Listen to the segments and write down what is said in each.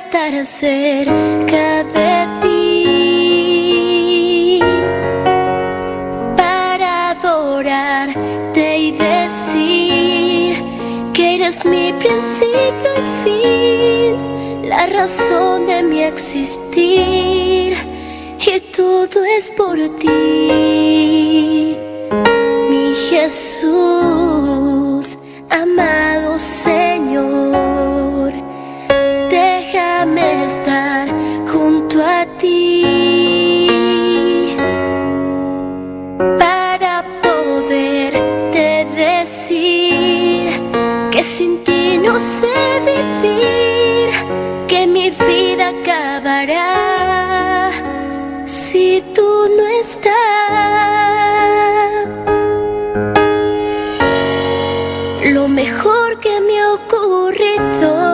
estar cerca de ti para adorarte y decir que eres mi principio y fin, la razón de mi existir, y todo es por ti, mi Jesús, amado Señor. Déjame estar junto a ti para poderte decir que sin ti no sé vivir, que mi vida acabará si tú no estás. Lo mejor que me ha ocurrido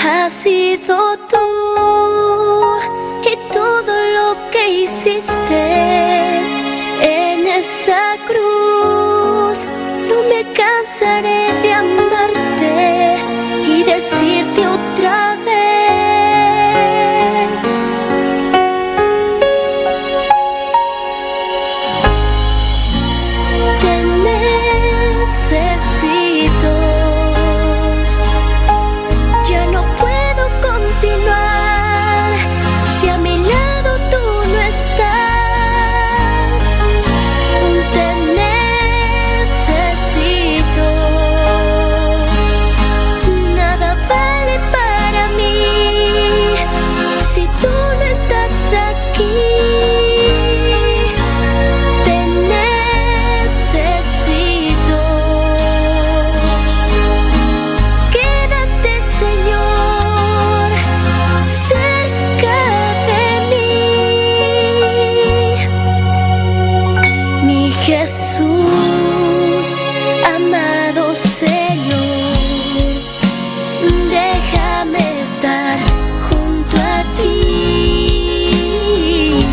ha sido tú, y todo lo que hiciste en esa cruz. No me cansaré de amarte y decirte otra vez: te necesito. Ya no puedo continuar si a mi lado tú no estás. Te necesito. Nada vale para mí si tú no estás aquí. Te necesito. Quédate, Señor, cerca de mí, mi Jesús, amado Señor. Déjame estar junto a ti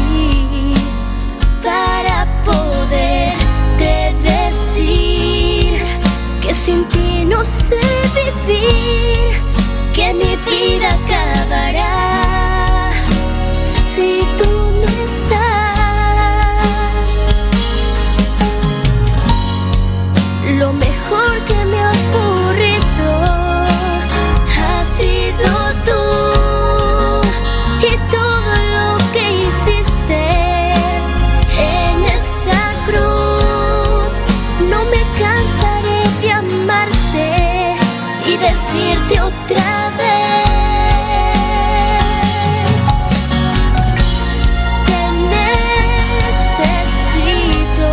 para poderte decir que sin ti no sé vivir, que mi vida acabará si tú no estás. Lo mejor que me ha ocurrido ha sido tú, y todo lo que hiciste en esa cruz. No me cansaré de amarte y decirte otra vez: te necesito.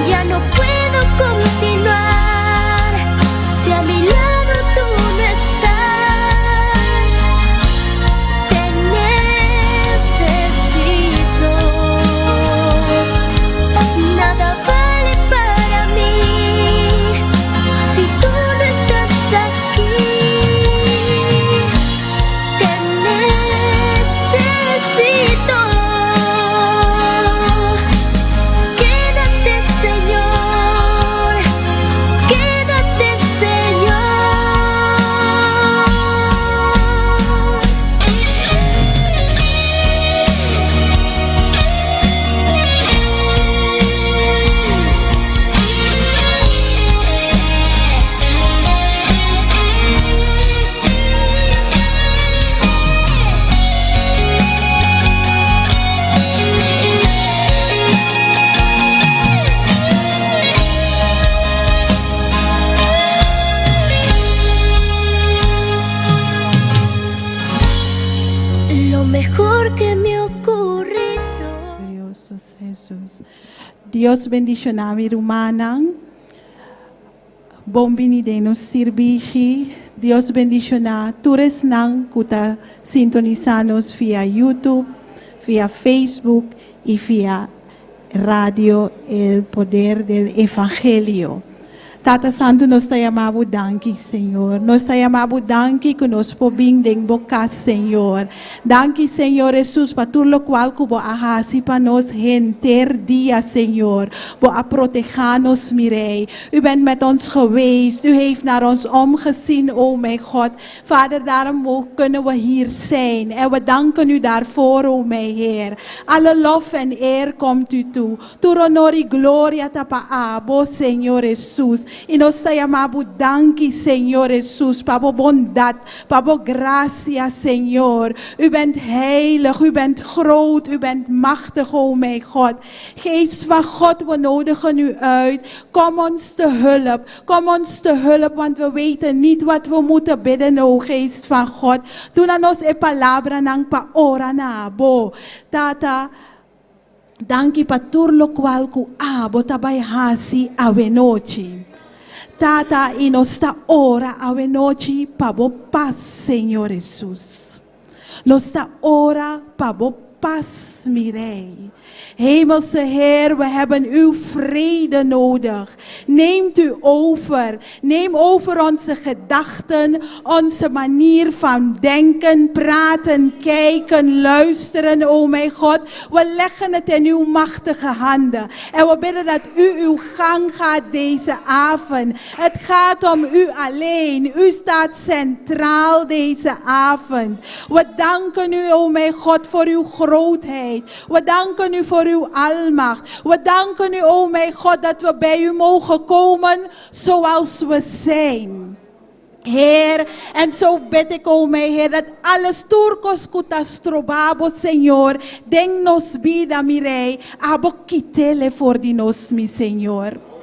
Ya no puedo continuar si a mi lado tú no estás. Te necesito. Nada vale para mí si tú no estás aquí. Te necesito. Quédate, Señor, quédate, Señor. Lo mejor que me ha ocurrido. Glorioso Jesus. Dios bendicionavi rumanan. Bom vinideno servici. Dios bendiciona tures nang kuta sintonizanos via YouTube, via Facebook y via radio El Poder del Evangelio. Tata Santo, nós te amamos danke, Senhor. Nós te amamos danke que nós podemos ding boca, Senhor. Danke, Senhor Jesus, para tudo o qual que bo ahasi para nós renter dia, Senhor. Bo a proteger nos, mirei. U bent met ons geweest. U heeft naar ons omgezien, o mijn God. Vader, daarom kunnen we hier zijn. En we danken u daarvoor, o mijn Heer. Alle lof en eer komt u toe. Tu honor y gloria tapa abo, Senhor Jesus. Y nos te llamamos dankie, Señor Jesús, para bondad, para gracia, Señor. U bent heilig, u bent groot, u bent machtig, o mijn God. Geest van God, we nodigen u uit. Kom ons te hulp, want we weten niet wat we moeten bidden, o Geest van God. Doe aan ons e palabra nang pa ora na bo. Tata, dankie pa turlo kwal ku abo tabay hasi avenochi. Tata, y nos da ora ave noche pabo paz, Señor Jesús. Nos da ora pabo paz, mirei. Hemelse Heer, we hebben uw vrede nodig. Neemt u over. Neem over onze gedachten, onze manier van denken, praten, kijken, luisteren, o mijn God. We leggen het in uw machtige handen. En we bidden dat u uw gang gaat deze avond. Het gaat om u alleen. U staat centraal deze avond. We danken u, o mijn God, voor uw grootheid. We danken u voor uw almacht. We danken u, o mijn God, dat we bij u mogen komen zoals we zijn. Heer, en zo bid ik, o mijn Heer, dat alles turcos kutastrobabo, Señor, den nos vida, mirei, abo kitele voor die nos, mi Señor.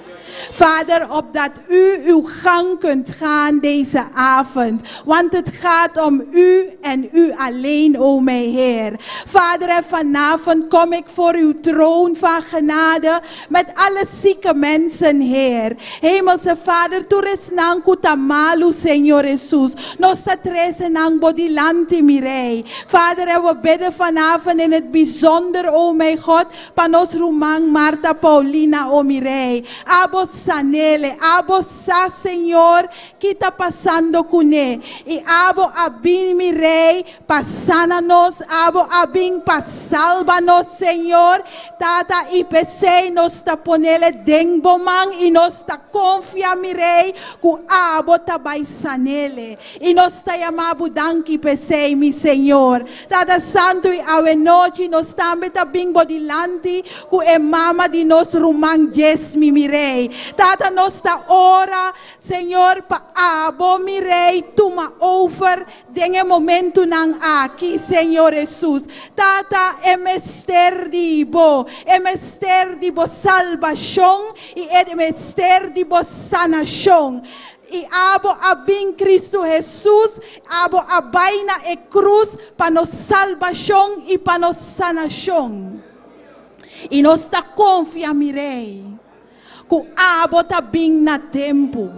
Vader, opdat u uw gang kunt gaan deze avond. Want het gaat om u en u alleen, o mijn Heer. Vader, en vanavond kom ik voor uw troon van genade met alle zieke mensen, Heer. Hemelse Vader, tu res nang kutamalu, Señor Jesus. Nos trese nang bodilanti mirei. Vader, en we bidden vanavond in het bijzonder, o mijn God, panos rumang Marta Paulina, o mirei. Abo sanele, abo sa, Señor, kita pasando kune. Y abo abin mi rey, pasananos, abo abin pasalbanos, Señor. Tata ipese nos ta ponele dengbomang, y nos ta confia mi rey, ku abo tabay sanele. Y nos ta yamabu danki pese, mi Señor. Tata santo y awe noche, nos tambe tabing bodilanti, ku e mama di nos rumang yes mi rey. Tata nos ta ora, Señor, pa abo mi rey, tuma over, denge momento nang aki, Señor Jesus. Tata, emester di bo salvación, y emester di bo sanación. Y abo abin Cristo Jesús, abo abaina e cruz, pa nos salvación y pa nos sanación. Y nos ta confia, mi rey. Ku abo tabing na tempo.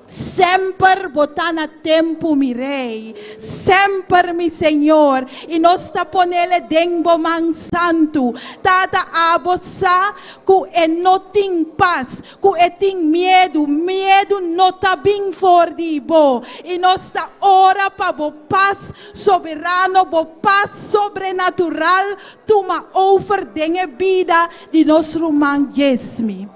Sempre botar na tempo, mi rei. Sempre, mi Senhor. E nós ta ponele dengo man santo. Tata abo sa ku e no ting paz. Ku e ting medo. Medo no ta bing for di bo. E nós ta ora pa bo paz soberano, bo paz sobrenatural. Tuma over dinge vida di nos rumang yesmi.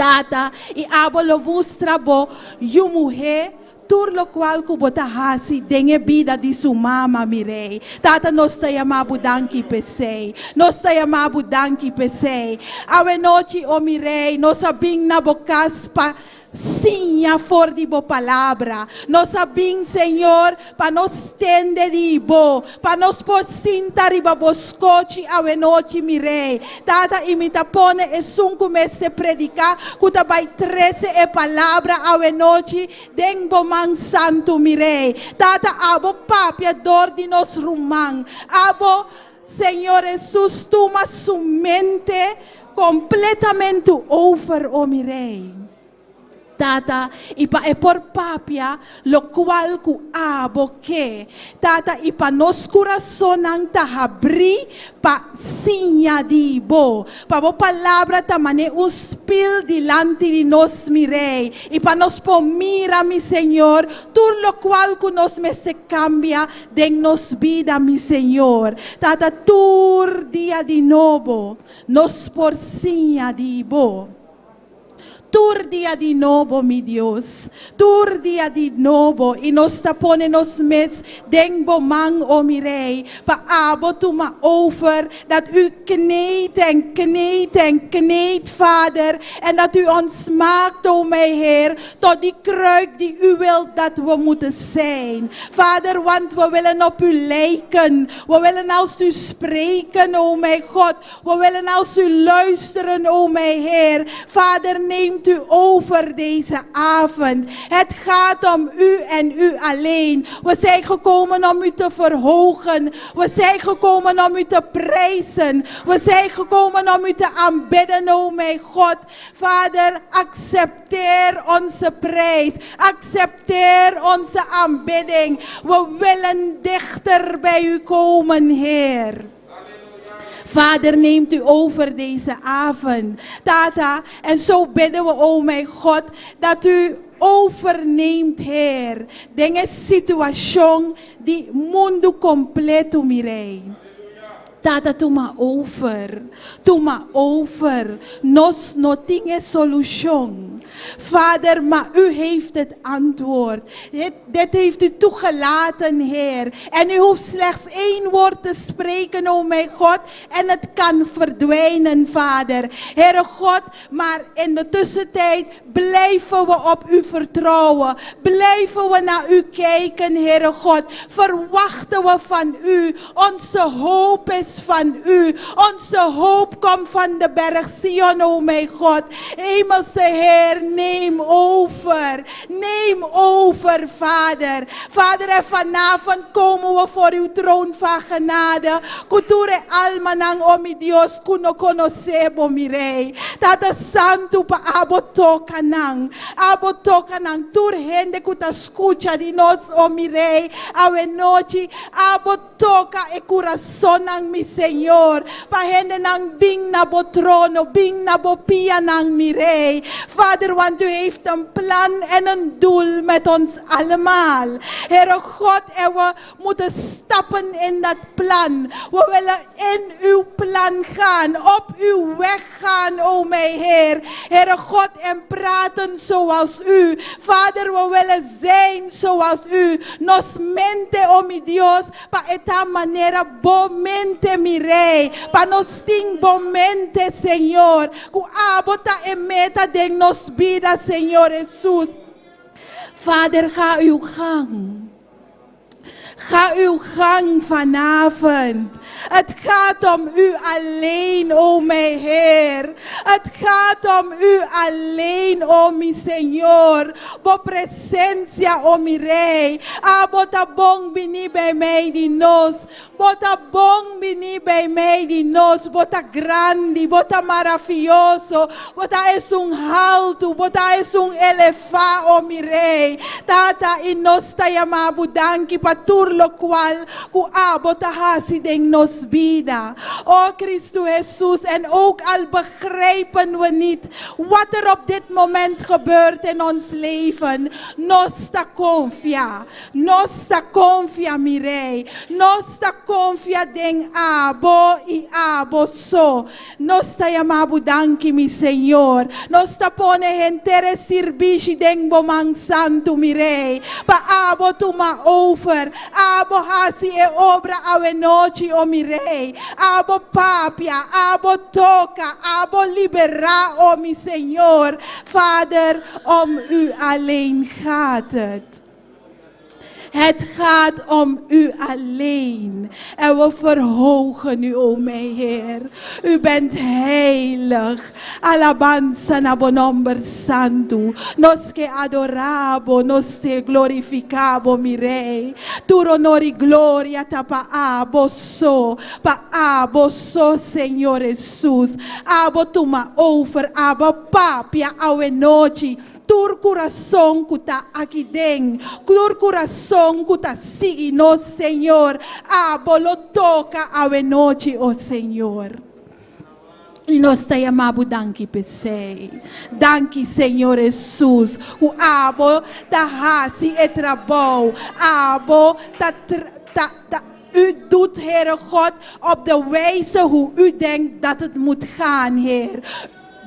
Tata, e abo lo mostra bo, you mujer, tur lo qual kubota hasi, denge vida di su mama mirei. Tata, nos te yamabu danki pesei. Nos te yamabu danki pesei. Awe nochi o mirei, nos abing na bokas pa, sinha for di bo palavra. Nos abing, Senhor, pa nos tende di bo, pa nos por sinta riba boscoci awe noci mi rei. Tata imita pone e sunku me se predica, kuta bai trece e palavra awe noci, den bo man santo mi rei. Tata abo papia dor di nos rumang, abo Senhor Jesus, toma su mente completamente over o mi rei. Tata, ipa e por papia, lo cual ku abo que. Tata, ipa nos corazón ang tahabri pa sinyadibo. Pa bo palabra tamane un spil dilante di nos mirei. Ipa nos po mira, mi Señor, tur lo cual ku nos me se cambia den nos vida, mi Señor. Tata, tur dia di novo, nos por sinyadibo. Tur dia di novo, mi Dios. Tur dia di novo. Y nos tapone nos mets den bomang o mi rei. Pa abo tu ma over. Dat u kneedt en kneedt en kneedt, Vader. En dat u ons maakt, o mijn Heer. Tot die kruik die u wilt dat we moeten zijn. Vader, want we willen op u lijken. We willen als u spreken, o mijn God. We willen als u luisteren, o mijn Heer. Vader, neem u over deze avond. Het gaat om u en u alleen. We zijn gekomen om u te verhogen. We zijn gekomen om u te prijzen. We zijn gekomen om u te aanbidden, o mijn God. Vader, accepteer onze prijs. Accepteer onze aanbidding. We willen dichter bij u komen, Heer. Vader, neemt u over deze avond. Tata, en zo bidden we, o mijn God, dat u overneemt, Heer. Deze situatie die mundo completo mirei. Tata, toma over. Toma over. Nos no tiene solution. Vader, maar u heeft het antwoord. Dit heeft u toegelaten, Heer. En u hoeft slechts één woord te spreken, o mijn God. En het kan verdwijnen, Vader. Heere God, maar in de tussentijd blijven we op u vertrouwen. Blijven we naar u kijken, Heere God. Verwachten we van u. Onze hoop is van u. Onze hoop komt van de berg Sion, o mijn God. Hemelse Heer, neem over. Neem over, Vader. Vader, en vanavond komen we voor uw troon van genade. Kuture almanang o mi Dios kuno conocebo mi rei. Tata santo pa abotokanang. Abotokanang. Tur hende kuta escucha di nos o mi rei. Awe noche abotoka e corazón nang mi Señor. Pa hende nang bing na botrono. Bing na bopia nang mi rei. Vader, want u heeft een plan en een doel met ons allemaal. Heere God, en we moeten stappen in dat plan. We willen in uw plan gaan, op uw weg gaan, o mijn Heer. Heere God, en praten zoals u. Vader, we willen zijn zoals u. Nos mente, o mi Dios, pa esta manera bomente mi rei. Pa nos ting bomente, Señor. Ku abota emeta de nos vida, Señor Jesús. Vader, ga uw gang. Ga uw gang vanavond. Het gaat om u alleen, o mijn Heer. Het gaat om u alleen, o mi Señor. Bo presencia, o mi Rey. Bota bong bini bij mij die nos. Bota bong bini bij mij die nos. Bota grandi, bota maravilloso. Bota es un alto, bota es un elefá, o mi Rey. Tata in nos tayamabu danki patur lo cual ku abota hasi den nos vida. O Christus Jezus, en ook al begrijpen we niet wat er op dit moment gebeurt in ons leven. Nosta confia mi rei. Nosta confia den abo y abo so. Nosta yamabu danki mi Señor. Nosta pone gentere sirbishi den bomang santo mi rei. Pa abo tu ma over. Abo hasi e obra awe nochi o mi rei. Abo papia, abo toca, abo libera, o mi Señor. Vader, om u alleen gaat het. Het gaat om u alleen. En we verhogen u, o mijn Heer. U bent heilig. Alabanza na bonomber santo. Nos que adorabo, nos te glorificabo, mi Rey. Tu honor y gloria tapa abo so. Pa abo so, Señor Jesús. Abo tuma over, abo papia, awe nochi. tur coração kuta akideng, tur coração kuta sigi no Senhor, abolo toca ave noite, oh Senhor. E nós te amamos, danke pesei. Danke, Senhor Jesus. O abo ta hasi e trabou. Abo ta u doet, Heere God, op de wijze hoe u denkt dat het moet gaan, Heer.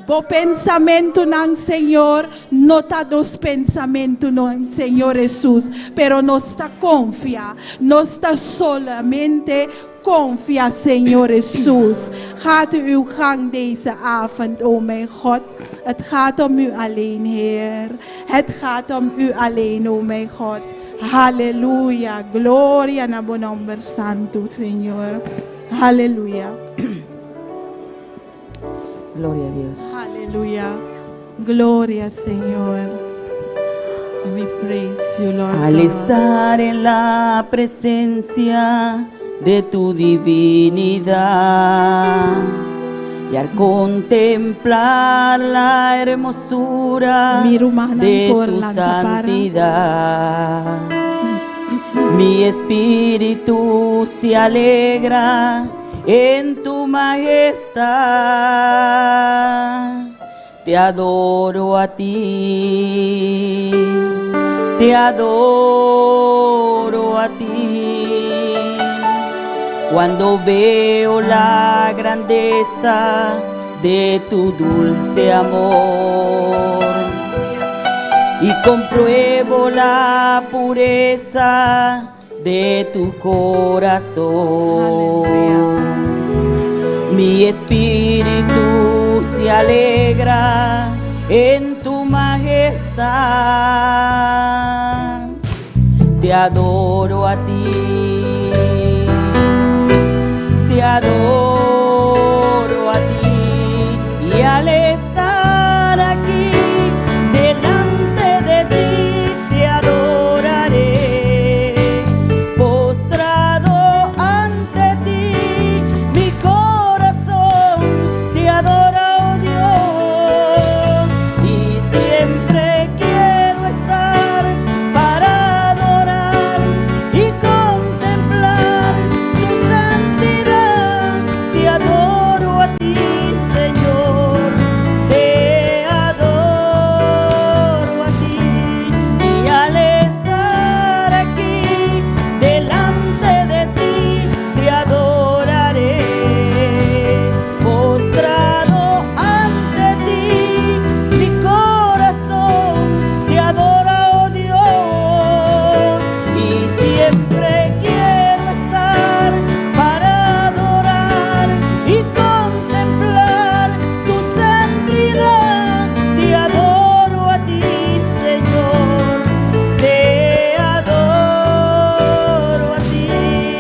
Bo pensamento ng Senhor, nota dos pensamento ng Senhor Jesus. Pero nos está confia, nos está solamente confia, Senhor Jesus. Gaat u uw gang deze avond, o mijn God. Het gaat om u alleen, Heer. Het gaat om u alleen, o mijn God. Halleluja. Gloria na bo nombre santo, Señor. Halleluja. Gloria a Dios. Halleluja. Gloria, Señor. We praise you, Lord Al God. estar en la presencia de tu divinidad y al contemplar la hermosura de tu santidad, mi espíritu se alegra en tu majestad. Te adoro a ti, te adoro a ti. Cuando veo la grandeza de tu dulce amor y compruebo la pureza de tu corazón, mi espíritu se alegra en tu majestad. Te adoro a ti, te adoro a ti, y al estar aquí delante de ti te adoraré. Postrado ante ti mi corazón te adora, oh Dios, y siempre quiero estar para adorar y contemplar tu santidad. Te adoro a ti, Señor, te adoro a ti, y al estar aquí delante de ti te adoraré. Postrado ante ti mi corazón te adora, oh Dios, y siempre quiero estar para adorar y contemplar tu santidad. Te adoro a ti, Señor, te adoro a ti.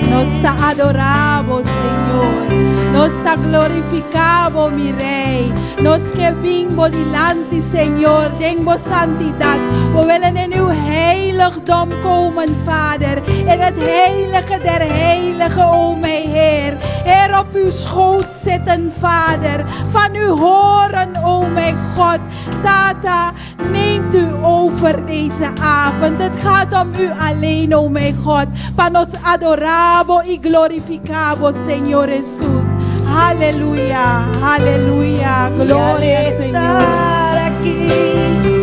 Nos te adoramos, Señor. Nos te glorificamos, mi Rey. Nos que vingo delante, Señor, dengo santidad. We willen in uw heiligdom komen, Vader. In het heilige der heiligen, o mijn Heer. Heer, op uw schoot zitten, Vader. Van u horen, o mijn God. Tata, neemt u over deze avond. Het gaat om u alleen, o mijn God. Pa nos adoramos y glorificamos, Señor Jesús. Aleluya, aleluya, gloria al Señor. Estar aquí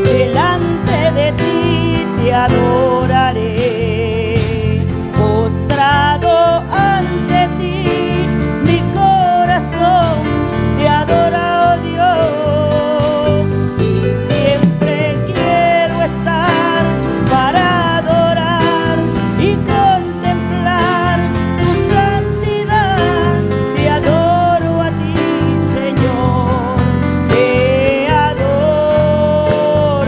delante de ti te adoraré. Postrado ante ti mi corazón te adora, oh Dios, y siempre quiero estar para adorar y contemplar tu santidad. Te adoro a ti, Señor, te adoro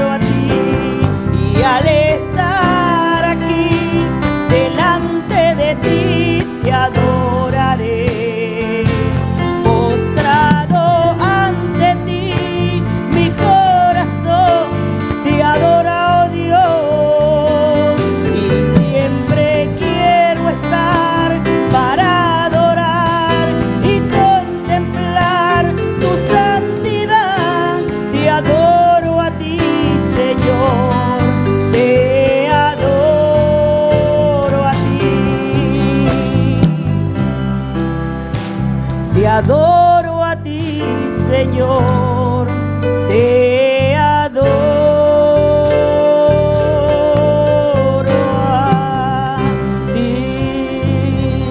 adoro a ti, Señor, te adoro a ti.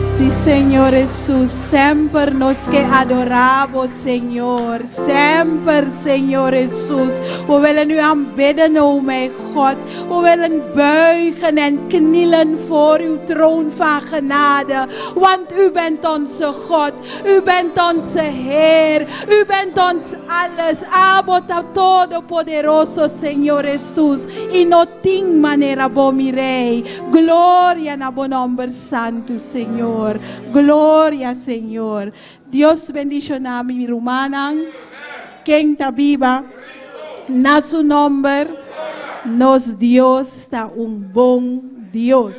Sí, Señor Jesús, sempre nos que adoramos, Señor. Sempre, Señor Jesús. We willen u aanbidden, o mijn God. We willen buigen en knielen voor uw troon van genade. Want u bent onze God. U bent onze Heer. U bent ons alles. Abo Todopoderoso, Señor Jesús. Y no ting manera bo mi Rey. Gloria na bon nombre santo, Señor. Gloria, Señor. Dios bendiga mi rumanang. Quien está viva. Na su nombre. Nos Dios está un buen Dios.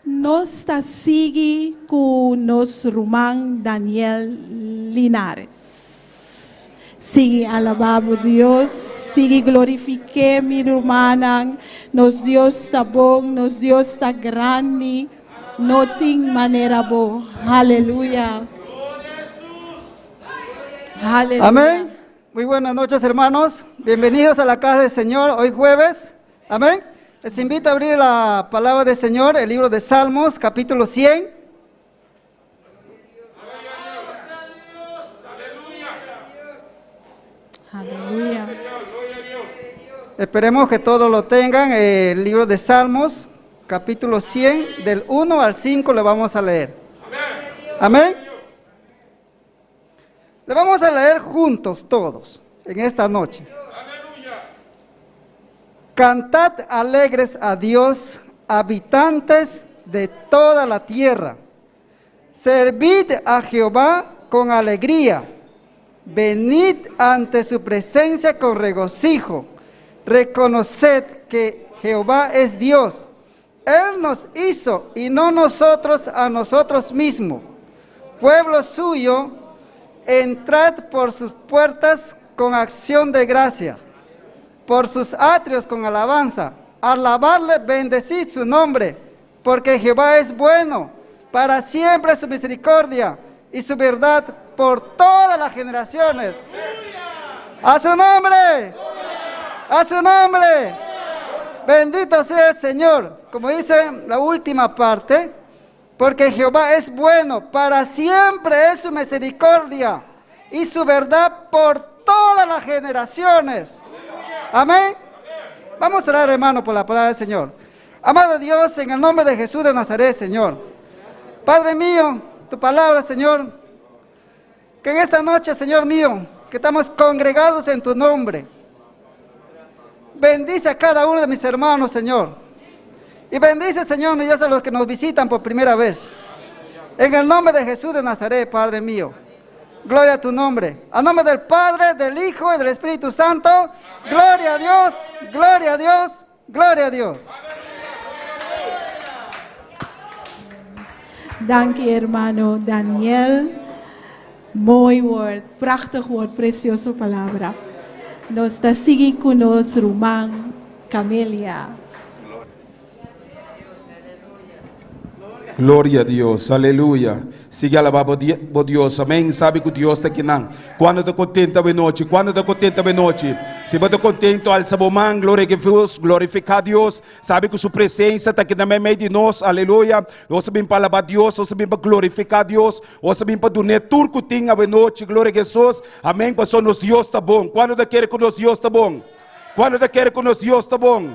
Nos está sigue con nos rumán Daniel Linares. Sigue alabado Dios, sigue glorifique mi rumanang. Nos Dios está bon, nos Dios está grande. No ting manera bo. Aleluya. Aleluya. Amén. Muy buenas noches, hermanos. Bienvenidos a la casa del Señor hoy jueves. Amén. Les invito a abrir la palabra del Señor, el libro de Salmos, capítulo 100. Aleluya. Esperemos que todos lo tengan. El libro de Salmos, capítulo 100, del 1 al 5 le vamos a leer. Amén. Le vamos a leer juntos todos en esta noche. Cantad alegres a Dios, habitantes de toda la tierra. Servid a Jehová con alegría. Venid ante su presencia con regocijo. Reconoced que Jehová es Dios. Él nos hizo y no nosotros a nosotros mismos. Pueblo suyo, entrad por sus puertas con acción de gracia, por sus atrios con alabanza. Alabarle, bendecid su nombre, porque Jehová es bueno, para siempre su misericordia y su verdad por todas las generaciones. A su nombre, a su nombre. Bendito sea el Señor. Como dice la última parte, porque Jehová es bueno, para siempre es su misericordia y su verdad por todas las generaciones. Amén. Vamos a orar, hermano, por la palabra del Señor. Amado Dios, en el nombre de Jesús de Nazaret, Señor. Padre mío, tu palabra, Señor, que en esta noche, Señor mío, que estamos congregados en tu nombre, bendice a cada uno de mis hermanos, Señor. Y bendice, Señor, mi Dios, a los que nos visitan por primera vez. En el nombre de Jesús de Nazaret, Padre mío. Gloria a tu nombre. A nombre del Padre, del Hijo y del Espíritu Santo. Gloria a Dios, gloria a Dios, gloria a Dios. Dank je, hermano Daniel. Mooi woord, prachtig woord, precioso palabra. Nos está sigue con nos Rumán Camelia. Glória a Deus, aleluia. Siga alabado por Deus, amém. Sabe que Deus está aqui não. Quando está contente a noite, quando está contente a noite. Se você está contente, alça a mão, glória a Deus, glorificar a Deus. Sabe que sua presença está aqui no meio de nós, aleluia. Nós sabemos para alabar a Deus, nós sabemos para glorificar a Deus, nós sabemos para donar tudo que tem a noite, glória a Jesus, amém. Porque nosso Deus está bom. Quando está quer que nosso Deus está bom? Quando está quer que nosso Deus está bom?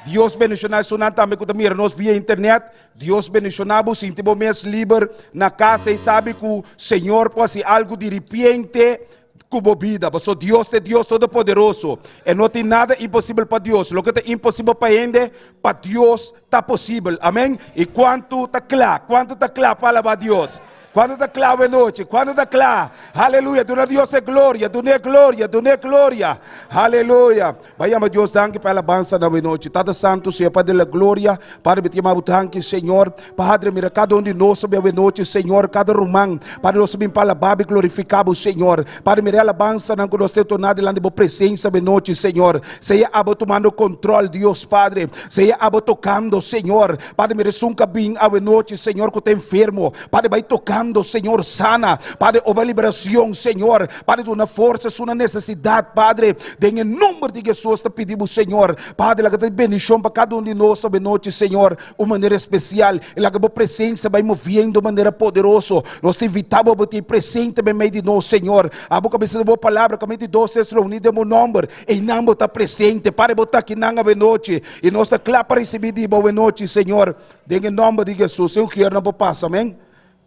Deus bendicionar sonando também que também nós via internet. Deus bendicionar vos sentimos mais livre na casa e sabe que o Senhor pode ser algo de repente como vida. Mas Deus é Deus todo-poderoso e não tem nada impossível para Deus. O que é impossível para ele, para Deus está possível. Amém? E quanto está claro para alabar a Deus. Quando está claro a noite, quando está claro, aleluia, dona Deus é glória, dona glória, aleluia. Vayamos Deus, danke para a alabança na noite, Tata Santo, Senhor, Padre da glória, Padre, betimamos danke, Senhor, Padre, mira, cada um de nós soube a noite, Senhor, cada romão, Padre, nós subimos para alabar e glorificamos, Senhor, Padre, mira, a alabança, não que nós temos tornado lá de boa presença a noite, Senhor, seja abo tomando controle, Deus, Padre, seja abo tocando, Senhor, Padre, mira, sunca bem a noite, Senhor, que está enfermo, Padre, vai tocando, obrando, Señor, sana, Padre, obra liberación, Señor, Padre, de una fuerza, es una necesidad, Padre, en el nombre de Jesús te pedimos, Señor, Padre, la que te bendición para cada uno de nosotros esta noche, Señor, de manera especial, en la que tu presencia va moviendo de manera poderosa, nos te invitamos a ti presente en medio de nosotros, Señor, a boca de boa palavra, que de dois se reunidos em meu nome, em nome está presente, para botar aqui na noite, e nós está claro para receber de boa noite, Senhor, em nome de Jesus, eu quero não passa, amém?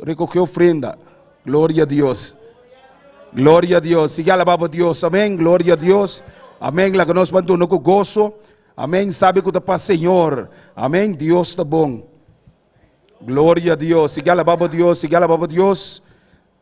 Recoger ofrenda, glória a Deus, glória a Deus, siga alabando a Deus, amém? Glória a Deus, amém? Lá que nós mandamos com gozo, amém? Sabe que está para Senhor, amém? Deus está bom, glória a Deus, siga alabando a Deus, siga alabando a Deus,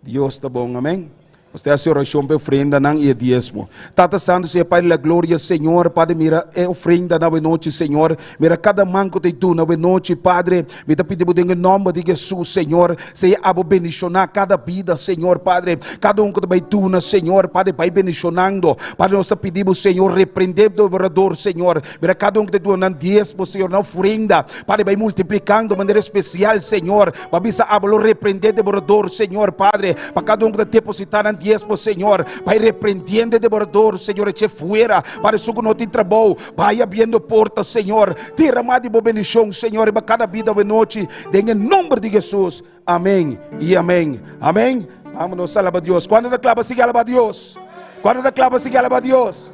Deus está bom, amém? Usted hace oración por ofrenda y diezmo. Tata Santo, Señor, Padre, la gloria, Señor. Padre, mira, ofrenda na noche, Señor. Mira, cada manco de tu na noche, Padre. Me te pedimos en el nombre de Jesús, Señor. Seja abo bendicionar cada vida, Señor, Padre. Cada que vai tu, Señor, Padre, vai bendicionando. Padre, nós te pedimos, Señor, repreender do orador, Señor. Mira, cada que te tu na diezmo, Señor, na ofrenda. Padre, vai multiplicando de maneira especial, Señor. Babisa hablo repreender do orador, Señor, Padre. Para cada que te depositar na diezmo, Señor, vai repreendendo devorador, Señor, eche fuera, para isso que não tem trabalho, vai abrindo portas, Señor, derramar de boa bendição, Señor, em cada vida de noite, em nome de Jesus, amém e amém, amém, vamos alabar a Deus, quando declara, siga alabar a Deus, quando declara, siga alabar a Deus,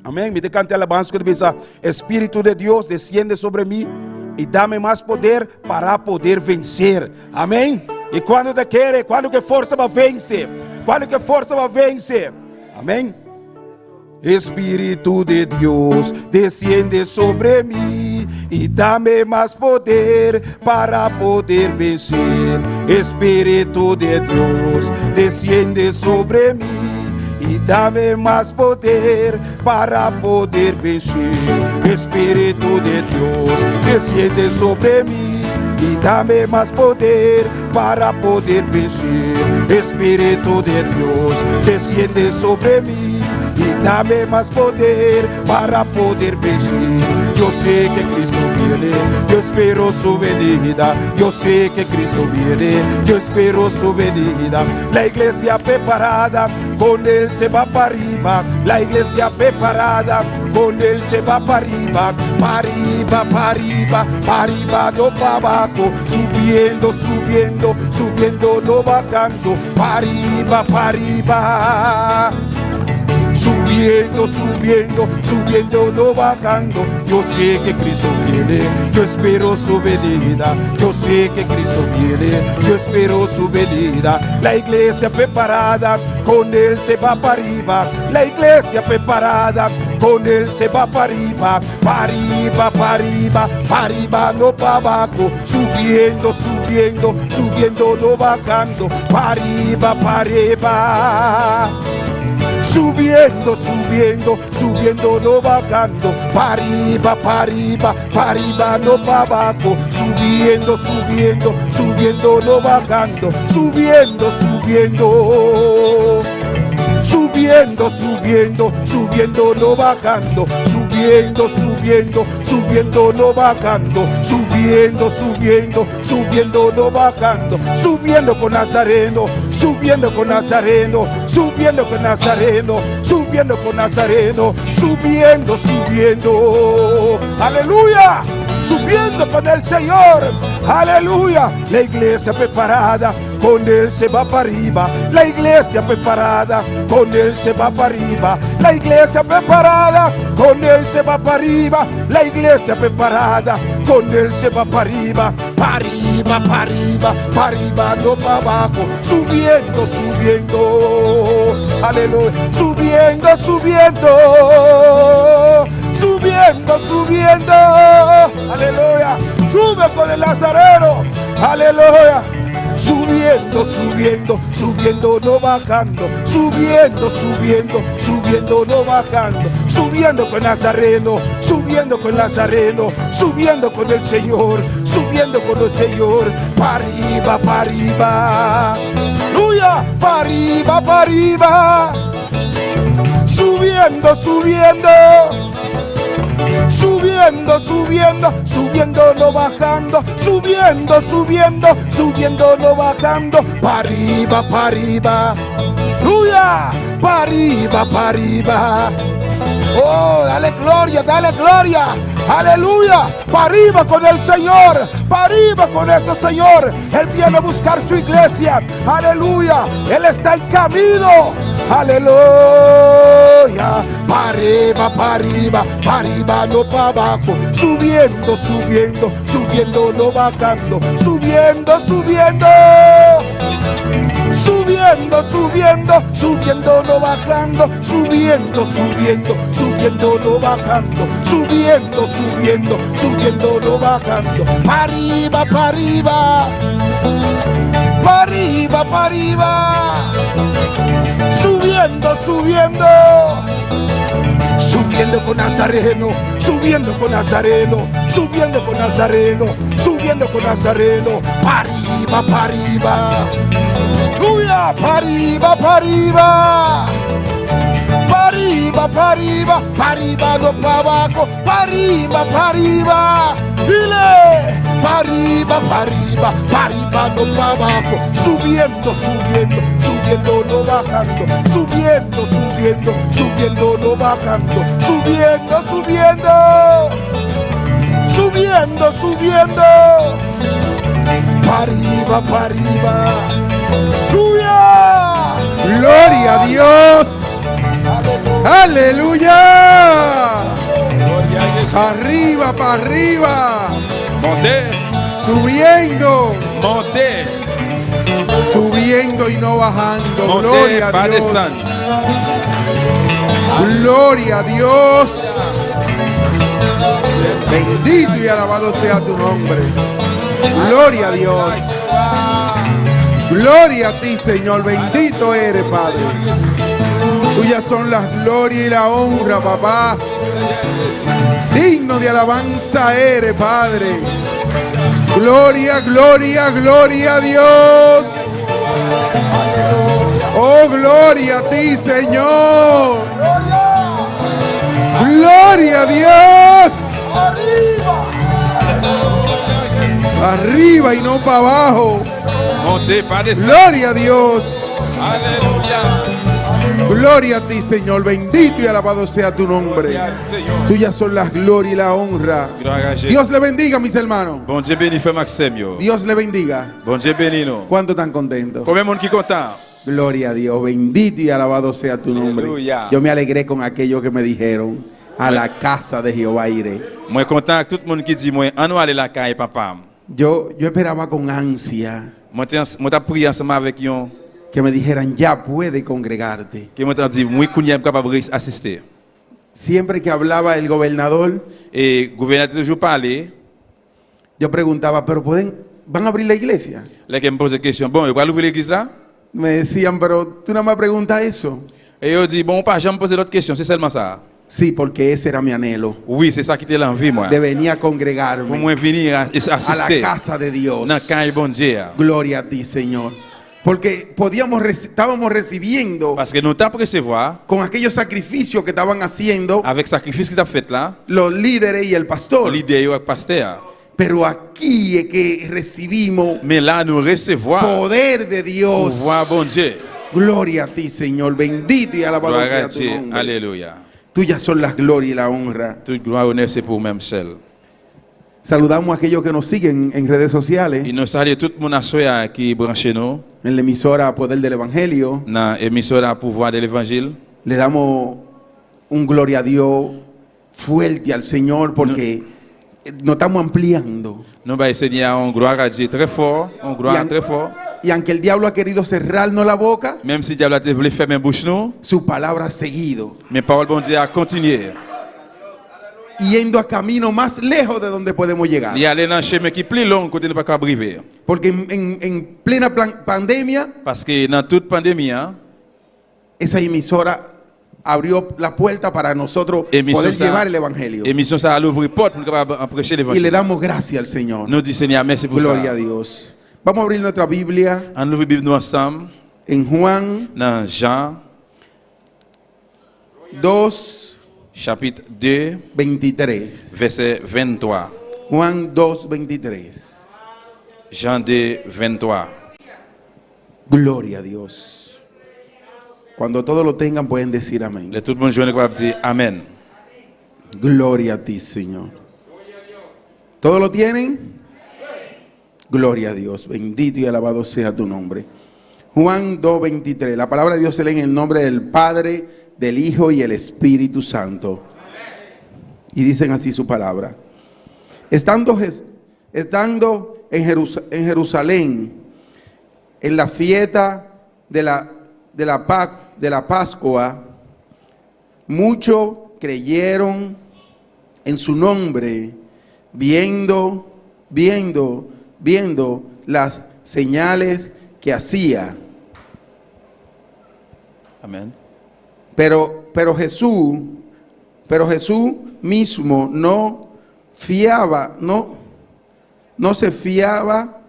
amém, me decante alabança, que diz, Espírito de Deus, desciende sobre mim, e dá-me mais poder para poder vencer, amém, e quando te quer, quando que força vai vencer, quando que força vai vencer, amém? Espírito de Deus, desciende sobre mim e dá-me mais poder para poder vencer. Espírito de Deus, desciende sobre mim e dá-me mais poder para poder vencer. Espírito de Deus, desciende sobre mim e dá-me mais poder para poder vencer. Espírito de Deus, desciende sobre mim e dá-me mais poder para poder vencer. Eu sei que Cristo viene, eu espero su venida. Eu sei que Cristo viene, eu espero su venida. La iglesia preparada, con él se va para arriba. La iglesia preparada, con él se va para arriba. Para arriba, para arriba, para arriba, no para abajo. Subiendo, subiendo, subiendo, no bajando. Para arriba, para arriba. Subiendo, subiendo, subiendo, no bajando. Yo sé que Cristo viene, yo espero su venida. Yo sé que Cristo viene, yo espero su venida. La iglesia preparada, con él se va para arriba. La iglesia preparada, con él se va para arriba. Para arriba, para arriba, para arriba, no para abajo. Subiendo, subiendo, subiendo, no bajando. Para arriba, para arriba. Subiendo, subiendo, subiendo, no bajando. Para arriba, para arriba, para arriba, no para abajo. Subiendo, subiendo, subiendo, no bajando. Subiendo, subiendo. Subiendo, subiendo, subiendo, no bajando. Subiendo, subiendo, subiendo, no bajando. Subiendo, subiendo, subiendo, no bajando. Subiendo con Nazareno, subiendo con Nazareno, subiendo con Nazareno, subiendo con Nazareno, subiendo, subiendo. Aleluya. Subiendo con el Señor, aleluya. La iglesia preparada, con él se va para arriba. La iglesia preparada, con él se va para arriba. La iglesia preparada, con él se va para arriba. La iglesia preparada, con él se va para arriba. Para arriba, para arriba, para arriba, no para abajo. Subiendo, subiendo, aleluya. Subiendo, subiendo. Subiendo, subiendo, aleluya. Sube con el Nazareno, aleluya. Subiendo, subiendo, subiendo, no bajando. Subiendo, subiendo, subiendo, no bajando. Subiendo con Nazareno, subiendo con Nazareno, subiendo con el Señor, subiendo con el Señor. Para arriba, para arriba, aleluya. Para arriba, para arriba. Subiendo, subiendo. Subiendo, subiendo, subiendo, subiendo, no bajando, subiendo, subiendo, subiendo, no bajando, para arriba, para arriba. Aleluya, para arriba, para arriba. Oh, dale gloria, aleluya, para arriba con el Señor, para arriba con ese Señor. Él viene a buscar su iglesia, aleluya, Él está en camino, aleluya, para arriba, no para abajo, subiendo, subiendo, subiendo, no bajando, subiendo, subiendo. Subiendo, subiendo, subiendo, no bajando, subiendo, subiendo, subiendo, no bajando, subiendo, subiendo, subiendo, no bajando, para arriba, para arriba, para arriba, para arriba, subiendo, subiendo, subiendo con Nazareno, subiendo con Nazareno, subiendo con Nazareno, subiendo con Nazareno, para arriba, para arriba. Aleluya, para arriba, para arriba, para arriba, para arriba, para arriba, no para abajo, para arriba, dile, para arriba, no para abajo, subiendo, subiendo, subiendo, no bajando, subiendo, subiendo, subiendo, no bajando, subiendo, subiendo, subiendo, subiendo, para arriba, para arriba. ¡Aleluya! ¡Gloria a Dios! ¡Aleluya! Arriba, para arriba. Montez, Subiendo. montez, Subiendo y no bajando. montez, Gloria a pas Dios. descendre. Gloria a Dios. Bendito y alabado sea tu nombre. Gloria a Dios. Gloria a ti, Señor. Bendito eres, Padre. Tuyas son las glorias y la honra, papá. Digno de alabanza eres, Padre. Gloria, gloria, gloria a Dios. Oh, gloria a ti, Señor. Gloria a Dios. Arriba y no para abajo. Montez, pas descendre. Gloria a Dios. Alléluia. Gloria a ti, Señor. Bendito y alabado sea tu nombre. Gloria al Seigneur. Tuyas son las glorias y la honra. Gloire à Jésus. Dios le bendiga, mis hermanos. Bon Dieu béni, frère Maxime. Yo. Dios le bendiga. Bon Dieu béni, nous. ¿Cuánto tan contentos? Combien de monde qui est content? Gloria a Dios. Bendito y alabado sea tu nombre. Aleluya. Yo me alegré con aquellos que me dijeron: a la casa de Jehová iré. Moi content avec tout le monde qui dit moi on va aller la caille papa. Yo esperaba con ansia Moi t'ai prié ensemble avec yon que me dijeran: ya puede congregarte. qui moi t'ai dit moi kounya capable assister. Siempre que hablaba el gobernador, Et gouverneur toujours parler, yo preguntaba: pero van a abrir la iglesia. là qui me pose question, bon, il va ouvrir l'église là? Me decían: pero tú nada más preguntas eso. Et il dit bon, pas jamais poser d'autres questions, c'est seulement ça. Sí, porque ese era mi anhelo, Oui, c'est ça qui était l'envie moi. de venir a Pour congregarme moi venir a la assister casa de Dios. dans caille bon Dieu. Gloria a ti, Señor. Porque estábamos recibiendo Parce que nous t'avons recevoir con aquellos sacrificios que estaban haciendo avec sacrifice que tu as fait là, los líderes y el pastor. l'idée avec pasteur. Pero aquí es que recibimos Mais là nous recevoir poder de Dios. pouvoir bon Dieu. Gloria a ti, Señor. Bendito y alabado Gloire à sea tu Dieu. nombre. Alléluia. Tuyas son las glorias y la honra. Toute gloire et honneur c'est pour même seul. Saludamos a aquellos que nos siguen en redes sociales, Et nous saluons tout le monde qui est branché nous en la emisora Poder del Evangelio. dans l'émission à pouvoir de l'évangile. Le damos un gloria a Dios fuerte al Señor porque nos estamos ampliando. Nous allons essayer un gloire à Dieu très fort, un gloire très fort. Y aunque el diablo ha querido cerrarnos la boca, Même si diable a voulu fermer bouche nous, su palabra ha seguido, mais parole bon Dieu a continué. yendo a camino más lejos de donde podemos llegar. Il y a aller dans un chemin qui est plus long côté ne pas briver. Porque en plena pandemia, Parce que dans toute pandémie, hein, esa emisora abrió la puerta para nosotros poder llevar el Evangelio. émission ça a l'ouvrir porte pour capable prêcher Y le l'évangile. damos gracias al Señor. Nous disons Seigneur merci pour Gloria a ça. Dios. Vamos a abrir nuestra Biblia On ouvre Bible nous ensemble en Juan dans Jean 2, chapitre 2, 23. verset 23. Juan 2, 23. Jean 2, 23. Gloria a Dios. Cuando todos lo tengan pueden decir amén. Le tout le monde journée capable dire Amen. Gloria a ti, Señor. ¿Todos lo tienen? Gloria a Dios. Bendito y alabado sea tu nombre. Juan 2, 23. La palabra de Dios se lee en el nombre del Padre, del Hijo y el Espíritu Santo. Y dicen así su palabra. Estando en Jerusalén, en la fiesta de la Pascua, muchos creyeron en su nombre, viendo las señales que hacía. Amen. Pero Jesús mismo no se fiaba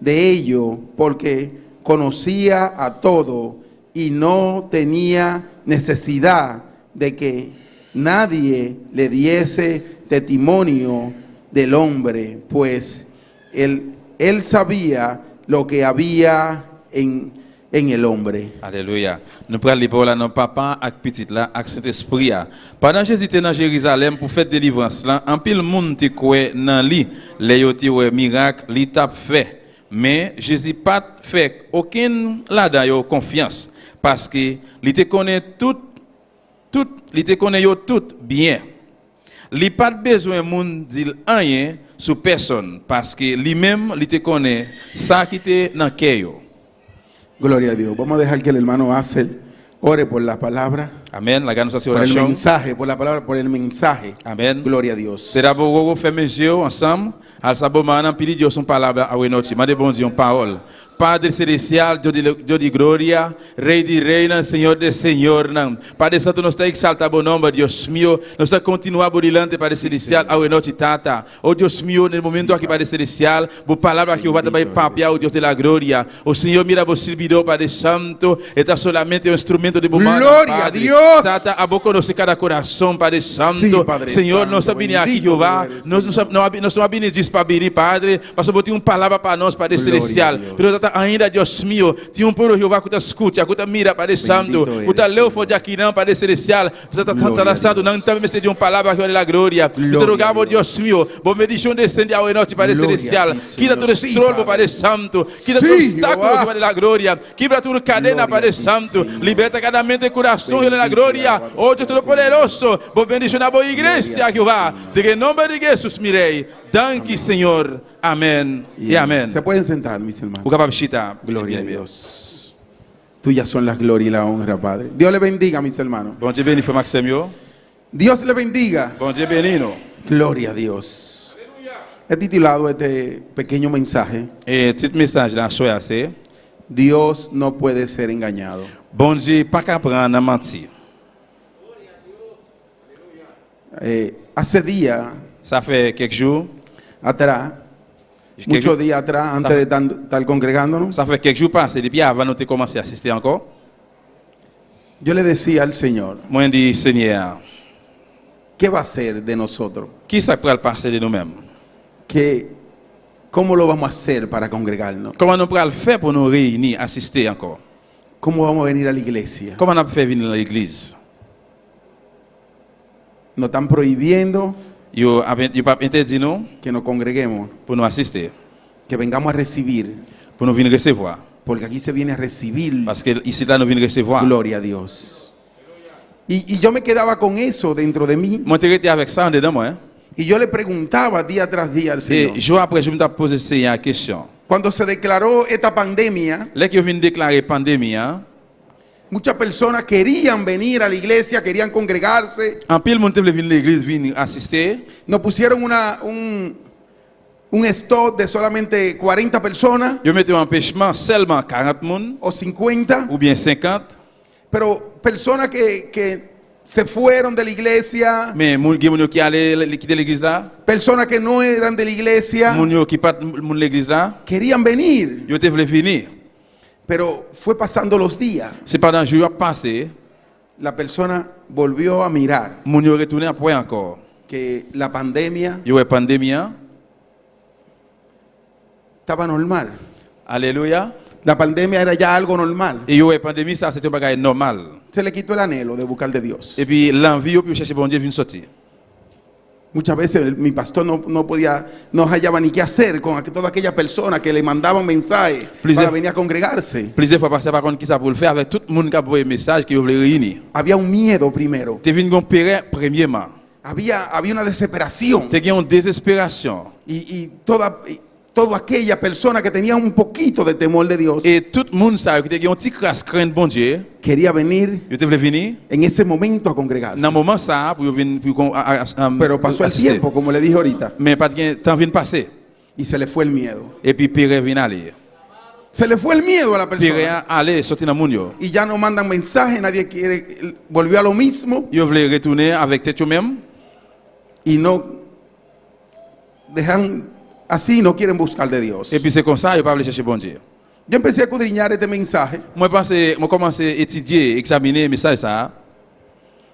de ello, porque conocía a todo y no tenía necesidad de que nadie le diese testimonio del hombre, pues él sabía lo que había en el hombre. Alléluia. Nous prenons les paroles à nos papa avec petit là avec Saint-Esprit. Pendant Jésus était dans Jérusalem pour faire délivrance là, en pile monde te croit dans lui, les yo te ouais miracle, li t'a fait. Mais Jésus pas fait aucun là-dedans yo confiance parce que il te connaît tout bien. Li pas besoin monde dire rien sur personne parce que lui-même il te connaît ça qui te dans cœur yo. Gloria a Dios. Vamos a dejar que el hermano Axel ore por la palabra, Amen. La gagne sa por el oration. mensaje, por la palabra, por el mensaje. Amen. Gloria a Dios. C'est d'abord vous fermer les yeux ensemble. Al sabomana pili Dieu son palavra a noite. Mande bon Dieu parole. Padre celestial, Dieu de gloria, Rei de reina, Senhor de Senhor. Padre Santo, nós está exalta bom nome, Deus meu. Nós está continuar borilante, Padre celestial, a noite tata. Oh Deus meu, no momento aqui, Padre celestial, bo palavra que eu vou também papiar, o Deus de la gloria. O Senhor mira vos servidor, Padre Santo, está solamente um instrumento de bomba. Gloria a Dios. Tata, a boca nos cada coração, Padre Santo. Sí, Padre Senhor, Santo, nós estamos aqui, bendito Jeová. tú eres, Nós estamos aqui diz para vir, Padre, para botar uma palavra para nós, Padre Gloria a celestial. Dios. Pero ainda, Deus meu, tinha povo Jeová que escuta, que mira, Padre Santo, que leu for de aqui não, Padre celestial, está santo, não também me de uma palavra que é a glória. Te rogamos, Deus meu, bom medição descende ao noite, Padre celestial. Quita todo estrolo, Padre Santo, quita todo obstáculo, Padre da glória. Quebra toda cadena, Padre Santo. Liberta cada mente e coração, Padre da glória. Oh, Deus todo-poderoso, bom bendição na boa igreja, Jeová. De nome de Jesus, mirei. Danke, Senhor. Amén y amén. Se pueden sentar, mis hermanos. Gloria a Dios. Tuyas son las glorias y la honra, Padre. Dios le bendiga, mis hermanos. Bom dia, Benito Maximio. Dios le bendiga. Bom dia, Benino. Gloria a Dios. He titulado este pequeño mensaje: Petit message là, soy assez. Dios no puede ser engañado. Bon Dieu, pas qu'à prendre à mentir. Hace días Ça fait quelques jours. atrás, muchos días atrás, antes de estar congregándonos, Ça fait quelques jours passés depuis avant nous de commencer à assister encore. yo le decía al Señor, Moi, je dis, Seigneur, ¿qué va a hacer de nosotros? qui ça pourrait passer de nous-mêmes? ¿Cómo lo vamos a hacer para congregarnos? Comment nous pourrions le faire pour nous réunir, assister encore? ¿Cómo vamos a venir a la iglesia? Comment on peut faire venir dans l'église? Nos están prohibiendo Yo pas interdit nous que nos congreguemos, pour nous assister, que vengamos a recibir, pour nous venir recevoir. porque aquí se viene a recibir. Parce que ici là nous venons recevoir. Gloria a Dios. Y yo me quedaba con eso dentro de mí. Moi, j'étais avec ça en dedans, moi. Y yo le preguntaba día tras día al Señor. Et jour après, je me suis posé cette question. Cuando se declaró esta pandemia, Là que je viens de déclarer pandémie, muchas personas querían venir a la iglesia, querían congregarse. en pile monde voulait venir à l'église, venir assister. Nos pusieron un stop de solamente 40 personas Yo mettais un empêchement seulement 40 personnes o 50, ou bien 50. pero personas que se fueron de la iglesia, Mais moun qui allait quitter l'église là, personas que no eran de la iglesia, moun qui pas moun l'église là, querían venir. yo te voulais venir. Pero fue pasando los días. C'est pendant jour passé, La persona volvió a mirar Moun yo retourné après encore. que la pandemia Yo une pandémie. Hein? estaba normal. Alléluia. La pandemia era ya algo normal. Et yo une pandémie ça c'est un bagage normal. Se le quitó el anhelo de buscar de Dios. Et puis l'envie yo pour chercher bon Dieu vient sortir. Muchas veces mi pastor no hallaba ni qué hacer con toda aquella persona que le mandaban mensajes para venir a congregarse. Plusieurs fois passer par contre qui ça pour le faire avec tout le monde qui a envoyé message qui voulait réunir. Había un miedo primero. Tu viens gon péré premièrement. Había una desesperación. Tu une désespération. Y toda aquella persona que tenía un poquito de temor de Dios Et tout le monde ça qui un petit crainte bon Dieu. quería venir Yo te voulais venir en ese momento a congregarse. dans moment ça pour venir Pero pasó el assister. tiempo, como le dije ahorita, Mais pas de temps vient passer. y se le fue el miedo. Et puis péré vient aller. Se le fue el miedo a la Péré persona. aller sortir dans moun yo. Y ya no mandan mensajes, nadie quiere, volvió a lo mismo Yo voulais retourner avec tête yo même y no dejan así, no quieren buscar de Dios. et puis c'est comme ça yo pas aller chercher bon Dieu. Yo empecé a escudriñar este mensaje. Moi commencé à étudier, examiner message ça.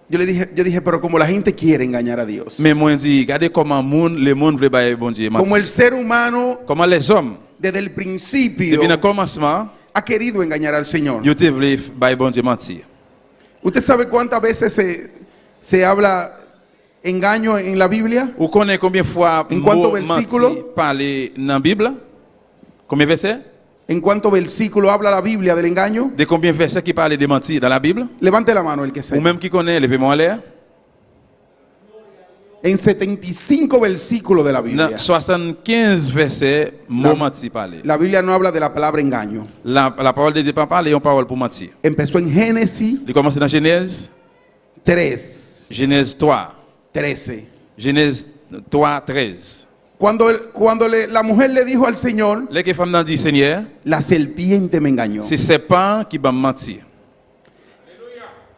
Yo dije, pero como la gente quiere engañar a Dios, Mais moi dit regardez comment le monde veut bailler bon Dieu. como el ser humano Comment les hommes desde el principio depuis le commencement ha querido engañar al Señor. yo te voulais bailler bon Dieu mentir. ¿Usted sabe cuántas veces se habla engaño en la Biblia? Vous connaissez combien de fois En cuántos mot versículos? menti parler dans la Bible? Combien de versets? ¿En cuántos versículos habla la Biblia del engaño? De combien de versets qui parlent de mentir dans la Bible? Levante la mano el que Ou sepa. même qui connaît, levez-moi en l'air. En 75 versículos de la Dans Biblia. 75 versets, mot menti parler. La Biblia no habla de la palabra engaño. La parole de Dieu pas parler, une parole pour mentir. Empezó en Génesis Il commence dans Genèse 3, Genèse 3. 13. Genèse 3, 13. Cuando la mujer le dijo al Señor, Les que femmes dit Seigneur, la serpiente me engañó. c'est serpent qui va mentir.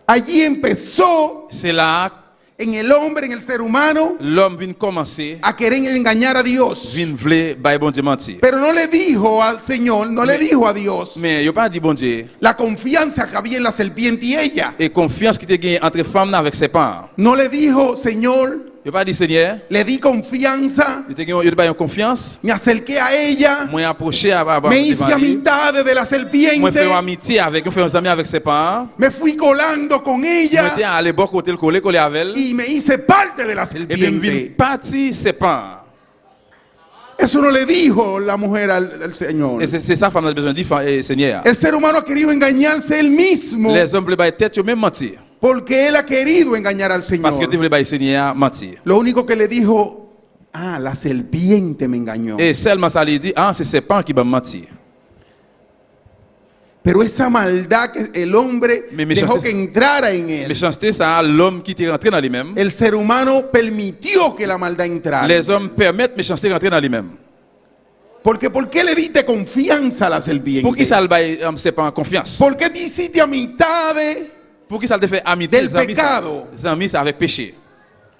Allí empezó C'est là en el hombre, en el ser humano, l'homme vient commencer, a querer engañar a Dios. vient vouloir bailler bon Dieu mentir. Pero no le dijo al Señor, no le dijo a Dios Mais yo pas dit bon Dieu. la confianza que había en la serpiente y ella. Et confiance qui te gagne entre femmes avec serpent. No le dijo, Señor, Yo pas dit Seigneur, le di confianza, yo te bailler confiance. me acerqué a ella, Moi approché à me hice amistad de la Moi serpiente, faire amitié avec, faire un ami avec serpent. me fui colando con Moi ella était à l'époque côté le collé avec elle. y me hice parte de la Et puis me vient serpiente. parti serpent. Eso no le dijo la mujer al Señor. Et c'est ça femme a besoin de dire Seigneur. El ser humano ha querido engañarse él mismo Les hommes veulent bailler tête yo même mentir. porque él ha querido engañar al Parce que Señor. tu voulais bailler Seigneur mentir. Lo único que le dijo, la serpiente me engañó. Et seulement ça lui dit c'est serpent qui va mentir. Pero esa maldad que el hombre Me dejó echaste- que entrara en él, Méchanceté ça l'homme qui est rentré dans lui-même. el ser humano permitió que la maldad entrara. Les hommes permettent méchanceté rentrer dans lui-même. Porque ¿por qué le diste confianza a la serpiente? Pour qui ça le baille serpent confiance? ¿Por qué te hiciste amistad Pour qui ça le fait amitié Del pecado. les amis ça avec péché?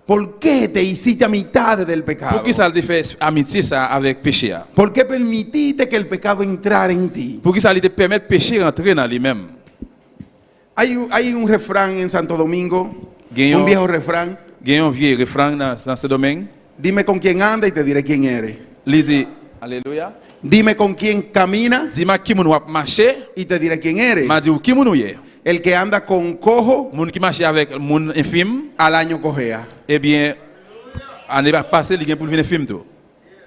¿Por qué te hiciste amistad del pecado? Pour qui ça le fait amitié ça avec péché? ¿Por qué permitiste que el pecado entrara en ti? Pour qui ça te permettre péché rentrer dans lui-même? Hay un refrán en Santo Domingo, Guiño. un viejo refrán. Il y a un vieux refrain dans ce domaine. Dime con quién anda y te diré quién eres. Il dit Alléluia. Dime con quién camina Dis-moi qui moun wap marcher, y te diré quién eres. m'a dit qui moun ou yé. El que anda con cojo, Moun qui marche avec moun infime, al año cojea. eh bien année passée il gen pour venir infime tout.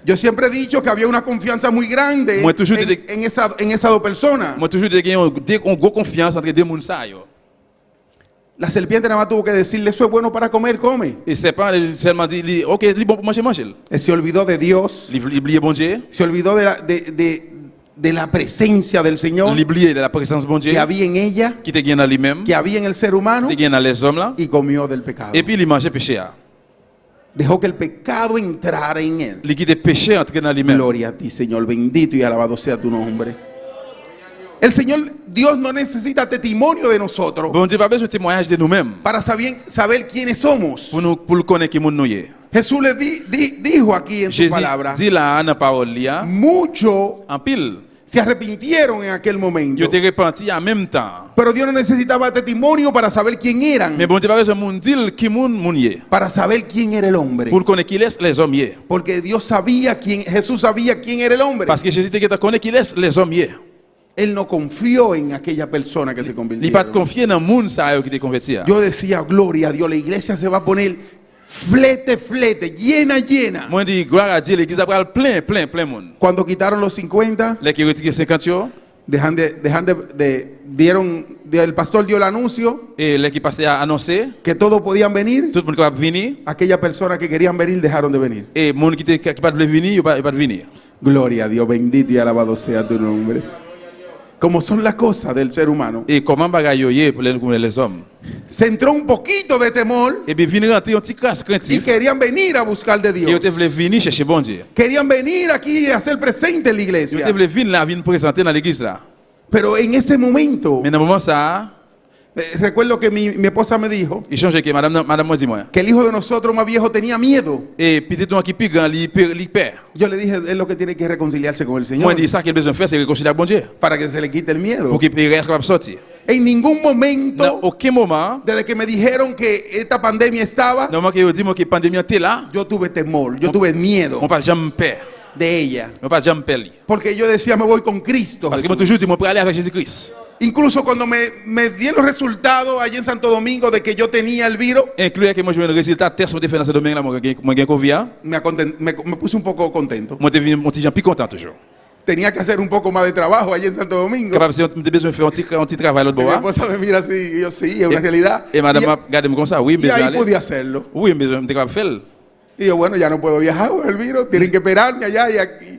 Yo siempre he dicho que había una confianza muy grande Moi, toujours te- en esas dos personas. Moi toujours gen un gros confiance entre deux moun ça yo. La serpiente nada más tuvo que decirle, eso es bueno para comer, come. Et c'est pas seulement dit OK, li bon pour manger manger. Él se olvidó de Dios, Li oublié bon Dieu, se olvidó de la presencia del Señor li oublié de la présence bon Dieu que había en ella, qui te gen dans lui-même, que había en el ser humano, qui te gen dans les hommes là, y comió del pecado. et puis il mangeait péché. Dejó que el pecado entrara en él. Il quitte péché entrer dans lui-même. Gloria a ti, Señor, bendito y alabado sea tu nombre. El Señor, Dios no necesita testimonio de nosotros Bon Dieu pas besoin de témoignage de nous-mêmes para saber quiénes somos. pour le connaître qui moun nous yé. Jesús le dijo aquí en su Jésus palabra, dit là dans parole là, mucho en pile se arrepintieron en aquel momento. Yo te repenti en même temps. Pero Dios no necesitaba testimonio para saber quién eran, Mais bon Dieu pas besoin moun dire qui moun yé. para saber quién era el hombre. Pour connaître qui laisse les hommes yé. Porque Dios sabía quién, Jesús sabía quién era el hombre. Parce que Jésus te connaît qui laisse les hommes yé. Él no confió en aquella persona que se Il pas convirtieron. confier dans moun ça qui te converti. Yo decía, gloria a Dios, la iglesia se va a poner flete, llena. Moi dis gloire à Dieu, l'église a plein moun. Cuando quitaron los 50, Les qui retirent 50 yo el pastor dio el anuncio et les qui passaient à annoncer, que todos podían venir. tout le monde capable venir Aquellas personas que querían venir dejaron de venir. et moun qui pas de venir, il pas venir. Gloria a Dios, bendito y alabado sea tu nombre. Como son las cosas del ser humano. Et comment bagaille yo yé pour les hommes. Se entró un poquito de temor Et bien venir rentrer un petit crasse y craintif. querían venir a buscar de Et Dios. yo te voulais venir chercher bon Dieu. Querían venir aquí a ser presente en la Yo iglesia. te voulais venir là, venir présenter dans l'église là. Pero en ese momento, Mais dans le moment ça, recuerdo que mi esposa me dijo il change que madame moi dit moi. que el hijo de nosotros más viejo tenía miedo. Et petit toi qui plus grand, li père. Yo le dije, es lo que tiene que reconciliarse con el Moi Señor dit ça qu'il a besoin de faire c'est réconcilier avec bon Dieu para que se le quite el miedo. pour qu'il puisse être capable de sortir. En ningún Dans momento, aucun moment, desde que me dijeron que esta pandemia estaba, dans le moment que dit moi que pandémie était là, yo tuve temor, yo tuve miedo on pas jamais peur. de ella. On pas jamais peur. Porque yo decía, me voy con Cristo. Parce que Jesús. moi toujours dit moi pour aller avec Jésus-Christ. Incluso cuando me dieron los resultados allí en Santo Domingo de que yo tenía el virus, Incluant que moi je veux un résultat test moi te fait dans ce domaine là moi gain Covid. me puse un poco contento. Moi te venu mon petit plus content toujours. Tenía que hacer un poco más de trabajo allí en Santo Domingo. Capable si on a besoin de faire un petit travail l'autre Mi bois. esposa me mira así, y yo sí, es una realidad. Et madame a regardé comme ça, oui, Y besoin ahí aller. pude hacerlo. Oui, mais je capable de faire. Y yo, bueno, ya no puedo viajar por el virus, tienen que esperarme allá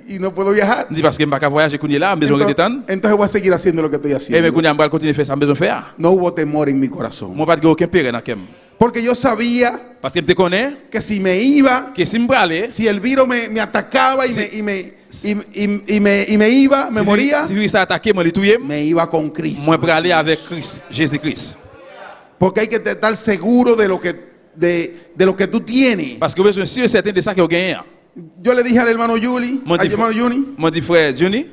y no puedo viajar. Dit parce que je pas voyager qu'on est là, besoin de temps. Entonces voy a seguir haciendo lo que estoy Et mais haciendo. qu'on a continuer faire ça, besoin de faire. No hubo temor en mi corazón. Moi pas de aucun père dans kem. Porque yo sabía Parce que je te connais que si me iba, que si me aller, si el virus me atacaba y me iba, me moría, si ça attaquer moi les tuer, me iba con Cristo. moi pour aller avec Christ, Jésus-Christ. Porque hay que estar seguro de lo que tú tienes. Parce que je suis sûr certain de ça que vous gagnez. Yo le dije al hermano Juli, Mon al hermano Juni, dit frère Johnny,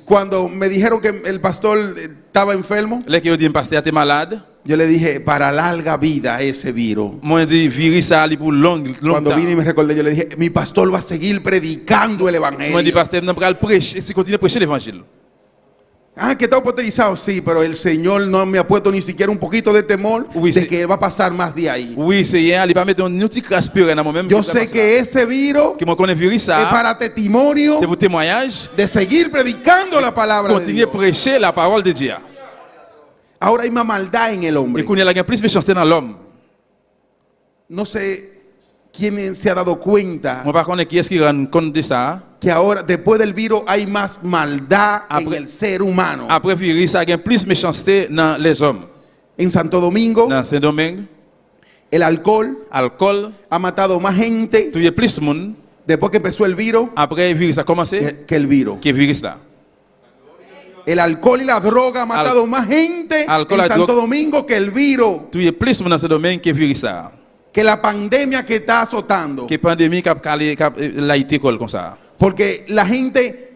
cuando me dijeron que el pastor estaba enfermo, là que dit pasteur t'es malade, yo le dije, para larga vida ese virus. moi dit virus ça ali pour long Cuando temps. vine y me recordé, yo le dije, mi pastor va a seguir predicando el Moi dit evangelio. pasteur n'a pas prêcher, si continue à prêcher l'évangile. Ah, que está hospitalizado, sí, pero el Señor no me ha puesto ni siquiera un poquito de temor Oui, de sí. que va a pasar más de ahí. Oui, c'est hier, il pas mettre un petit craspure dans moi-même. Yo sé que ese virus que moi connais virus es ça, para testimonio c'est pour témoignage, de seguir predicando la palabra de continuer à Dios. prêcher la parole de Dieu. Ahora hay más maldad en el Et hombre. qu'on y a plus méchanceté dans l'homme. No sé quién se ha dado cuenta Moi par contre qui est-ce qui rend compte de ça? que ahora, después del virus, hay más maldad en Après- el ser humano. Après virus ça a plus méchanceté dans les hommes. En Santo Domingo, Dans Saint-Domingue, el alcohol alcool, ha matado más gente tu y plus monde después que empezó el virus après virus a commencé que el virus. que virus là. El alcohol y la droga ha matado más gente alcohol en y Santo droga- Domingo que el virus, Tu y plus monde dans Saint-Domingue que virus ça. que la pandemia que está azotando. Que pandémie qui a la été comme ça. Porque la gente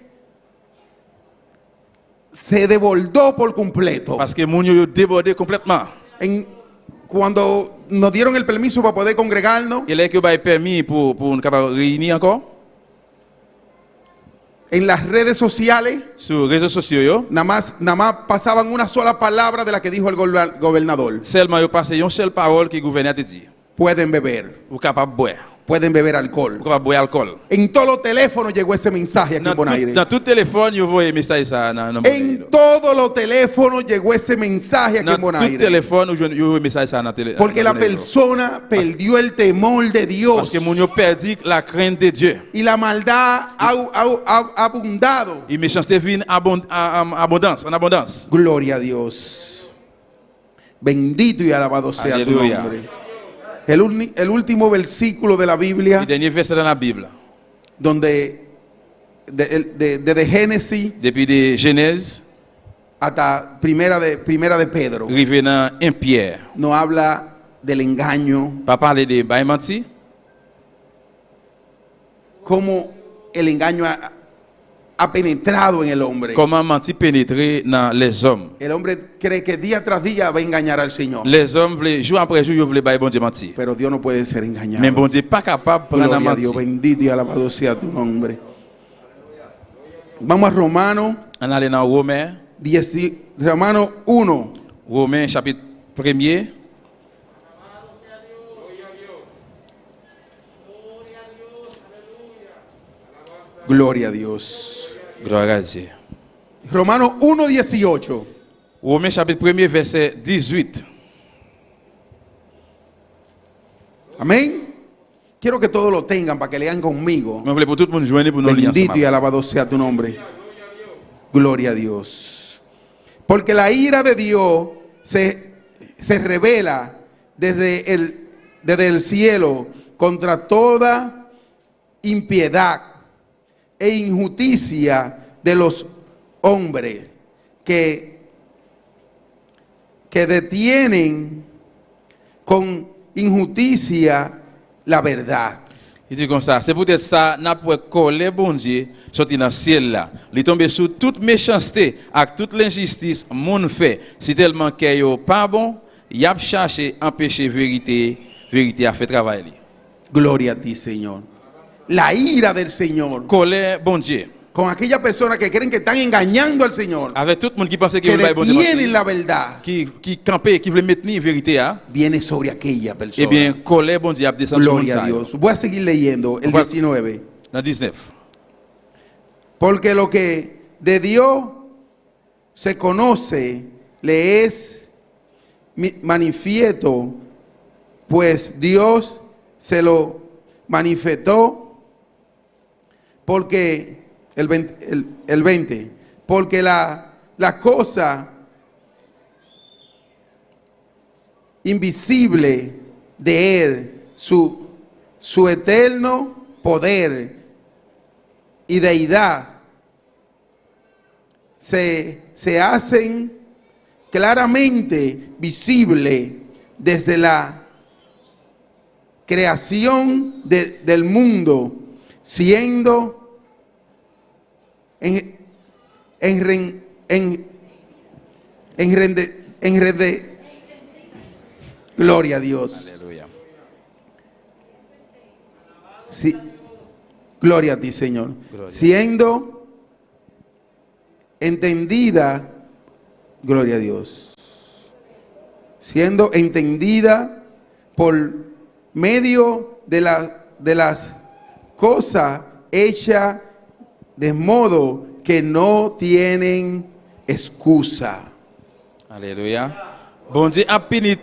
se desbordó por completo. Parce que moun yo débordé complètement. Cuando nos dieron el permiso para poder congregarnos, Et là que va permis pour nous capable réunir encore en las redes sociales, sur les réseaux sociaux yo. nada más pasaban una sola palabra de la que dijo el gobernador. Seulement yo passé une seule parole que le gouverneur te dit. Pueden beber, Ou capable boire. pueden beber alcohol. Ou capable boire alcool. En todos los teléfonos llegó ese mensaje aquí en Bonaire. Dans tout téléphone yo voyez message ça dans En todos los teléfonos llegó ese mensaje aquí en tout Bonaire. téléphone yo voyez message ça dans télé. Porque la persona perdió el temor de Dios. Parce que moun yo perdu la crainte de Dieu. Y la maldad ha abundado. Et méchanceté vient en abondance. Gloria a Dios. Bendito y alabado sea tu Aleluya. nombre. El último versículo de la Le Biblia, dernier verset dans la Bible. donde desde Génesis Depuis de Genèse, hasta primera de Pedro, arrivé dans 1 Pierre. nos habla del engaño, Pas parler de bail menti, cómo el engaño ha penetrado en el hombre. Comment menti pénétrer dans les hommes. El hombre cree que día tras día va a engañar al Señor. Les hommes voulaient, jour après jour, ils voulaient bailler bon Dieu mentir. Pero Dios no puede ser engañado. Mais bon Dieu pas capable de prendre Gloria a mentir. Dios, bendito y alabado sea tu nombre. Vamos a Romanos, On allait dans Romains, Romanos 1. Romains chapitre 1er. Gloria a Dios. Gloire à Dieu. Romanos 1:18. Romains chapitre 1er, verset 18. Amén. Quiero que todos lo tengan para que lean conmigo. Je voulais pour tout le monde joindre pour nous lire Bendito y ensemble. alabado sea tu nombre. Gloria a Dios. Porque la ira de Dios se revela desde el cielo contra toda impiedad e injusticia de los hombres que detienen con injusticia la verdad. Il dit comme ça, c'est peut-être ça, n'a pas coller bon Dieu, sorti dans le ciel là. Il tombe sur toute méchanceté, avec toute l'injustice, monde fait. Si tellement qu'il n'est pas bon, il a cherché à empêcher vérité à faire travail. Gloria a ti, Señor. La ira del Señor Colère bon Dieu. con aquellas personas que creen que están engañando al Señor, Avec tout le monde qui pensait qu'il que voulait bon Dieu detienen mentir, la verdad, qui campait, qui voulait maintenir vérité, hein? viene sobre aquella Eh persona. bien, colère bon Dieu a descendu sur le Gloria a Dios. Voy a seguir leyendo el 19. Dans 19. Porque lo que de Dios se conoce le es manifiesto, pues Dios se lo manifestó porque el 20, porque la cosa invisible de Él, su eterno poder y deidad, se hacen claramente visible desde la creación del mundo, siendo gloria a Dios. Alléluia. Sí. Gloria a ti, Señor. Gloria. Siendo entendida, gloria a Dios. Siendo entendida por medio de las cosas hechas de modo que no tienen excusa. Alléluia. Bon Dieu a puni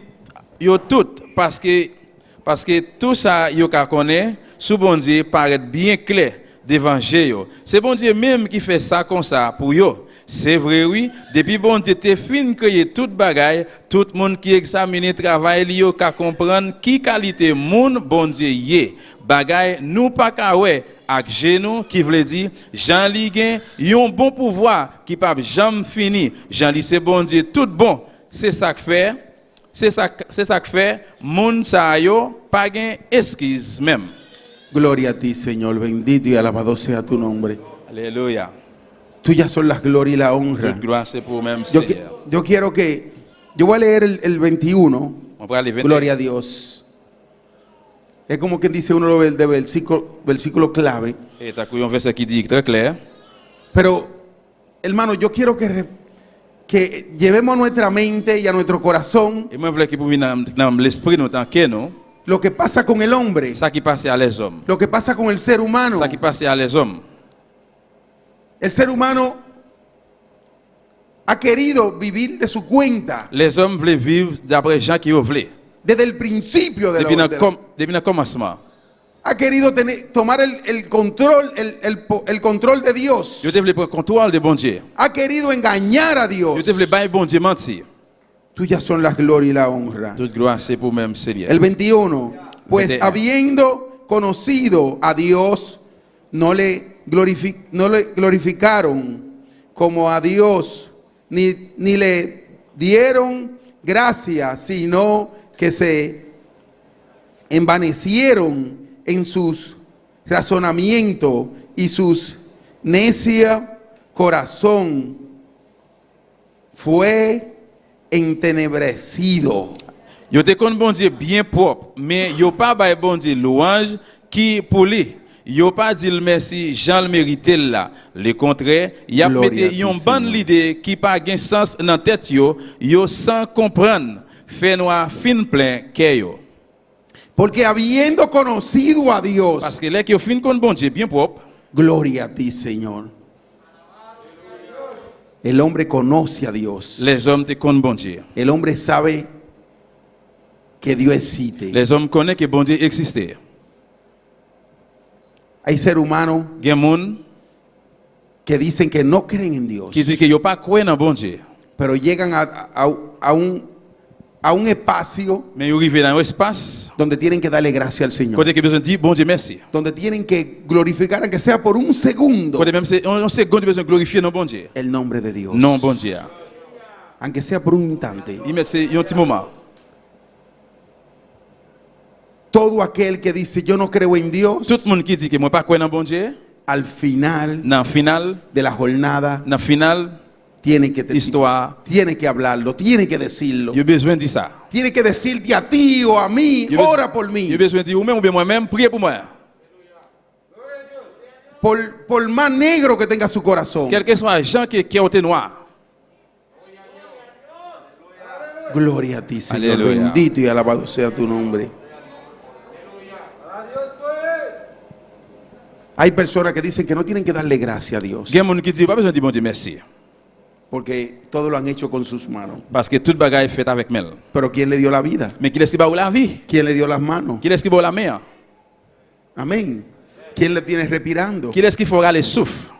yo tout parce que tout ça yo ka connaît sous bon Dieu paraît bien clair devant Dieu. C'est bon Dieu même qui fait ça comme ça pour yo. C'est vrai oui, depuis bon Dieu te fin créer toute bagaille, tout le monde qui examine travail li yo ka comprendre qui qualité moun bon Dieu yé. Bagaille nous pas ka ouais avec genou qui veut dire Jean li gen yon bon pouvoir qui pas jamais fini. Jean li c'est bon Dieu tout bon. C'est ça que fait. C'est ça que fait moun sa yo pas gen excuse même. Gloria a ti, Señor. Bendito y alabado sea tu nombre. Alléluia. Tuyas son las glorias y la honra. Toute gloire c'est pour même Yo Seigneur. quiero que, yo voy a leer el 21. On va aller Gloria a Dios. Es como quien dice uno de versículo clave. Et t'as un verset qui dit très clair. Pero, hermano, yo quiero que llevemos a nuestra mente y a nuestro corazón Et moi je voulais que pour dans l'esprit nous tant que nous, lo que pasa con el hombre, ça qui passe à les hommes. lo que pasa con el ser humano. Ça qui passe à les hommes. El ser humano ha querido vivir de su cuenta Les hommes veulent vivre d'après gens qui veulent. desde el principio de Depuis la le commencement. ha querido tomar el control de Dios. Je voulais prendre contrôle de bon Dieu. Ha querido engañar a Dios. Je voulais bailler bon Dieu mentir. Tuyas son las glorias y la honra. Toute gloire c'est pour même Seigneur. El 21. Pues 21. habiendo conocido a Dios, no le glorificaron como a Dios, ni le dieron gracia, sino que se envanecieron en sus razonamientos y sus necia corazón fue entenebrecido. Yo te connais bon Dieu bien propre, mais yo pas bay bon Dieu louange qui pour lui. Yo pas dit le merci Jean le mérité là. Le contraire, y a Gloria mette a ti, yon ban Seigneur. l'idée qui pas gen sens dans tête yo sans comprendre. Fait noir fin plein que yo. Porque habiendo conocido a Dios, Parce que là que yo fin kon bon Dieu bien propre, gloria a ti, Señor. El hombre conoce a Dios. les hommes te connaissent bon Dieu. El hombre sabe que Dios existe. Les hommes connaissent que bon Dieu existe. Hay seres humanos Gen moun que dicen que no creen en Dios, qui dit que yo pas croire dans bon Dieu. pero llegan a un espacio Mais yo arrivé dans un espace donde tienen que darle gracia al Señor, côté que besoin dire bon Dieu merci. donde tienen que glorificar, aunque sea por un segundo, Côté même c'est on seconde besoin glorifier non bon Dieu. el nombre de Dios, Non bon Dieu. aunque sea por un instante. Il met c'est un petit moment. Todo aquel que dice yo no creo en Dios, Tout le monde qui dit que moi pas croire dans bon Dieu, al final dans final, de la jornada dans final tiene que hablarlo, tiene que decirlo, il a besoin de ça. tiene que decirte a ti o a mí, Il ora por mí, a besoin de dire ou même moi-même priez pour moi. por más negro que tenga su corazón. Quel que soit gens qui est noir. Gloria a ti, Señor. Aleluya. Bendito y alabado sea tu nombre. Hay personas que dicen que no tienen que darle gracia a Dios, Gen moun qui dit pas besoin de dire bon Dieu merci porque todo lo han hecho con sus manos. parce que toute bagaille fait avec mel. Pero ¿quién le dio la vida? Mais qui est-ce qui va la vie? ¿Quién le dio las manos? Qui est-ce qui va la main? Amén. ¿Quién le tiene respirando? Qui est-ce qui fera le souffle?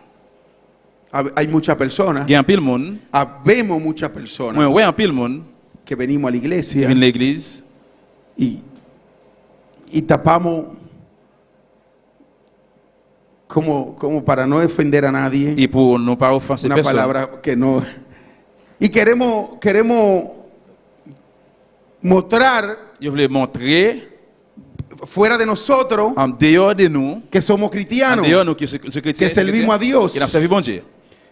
Hay muchas personas, Gen pile moun, habemos muchas personas moi ouais en pile moun que venimos a la qui iglesia vient l'église y tapamos como para no ofender a nadie. et pour ne pas offenser Una personne. palabra que no. Y queremos mostrar Je voulais montrer fuera de nosotros en dehors de nous, que somos en cristianos, dehors de nous qui sommes chrétiens, que servimos a Dios, qui n'a servi bon Dieu.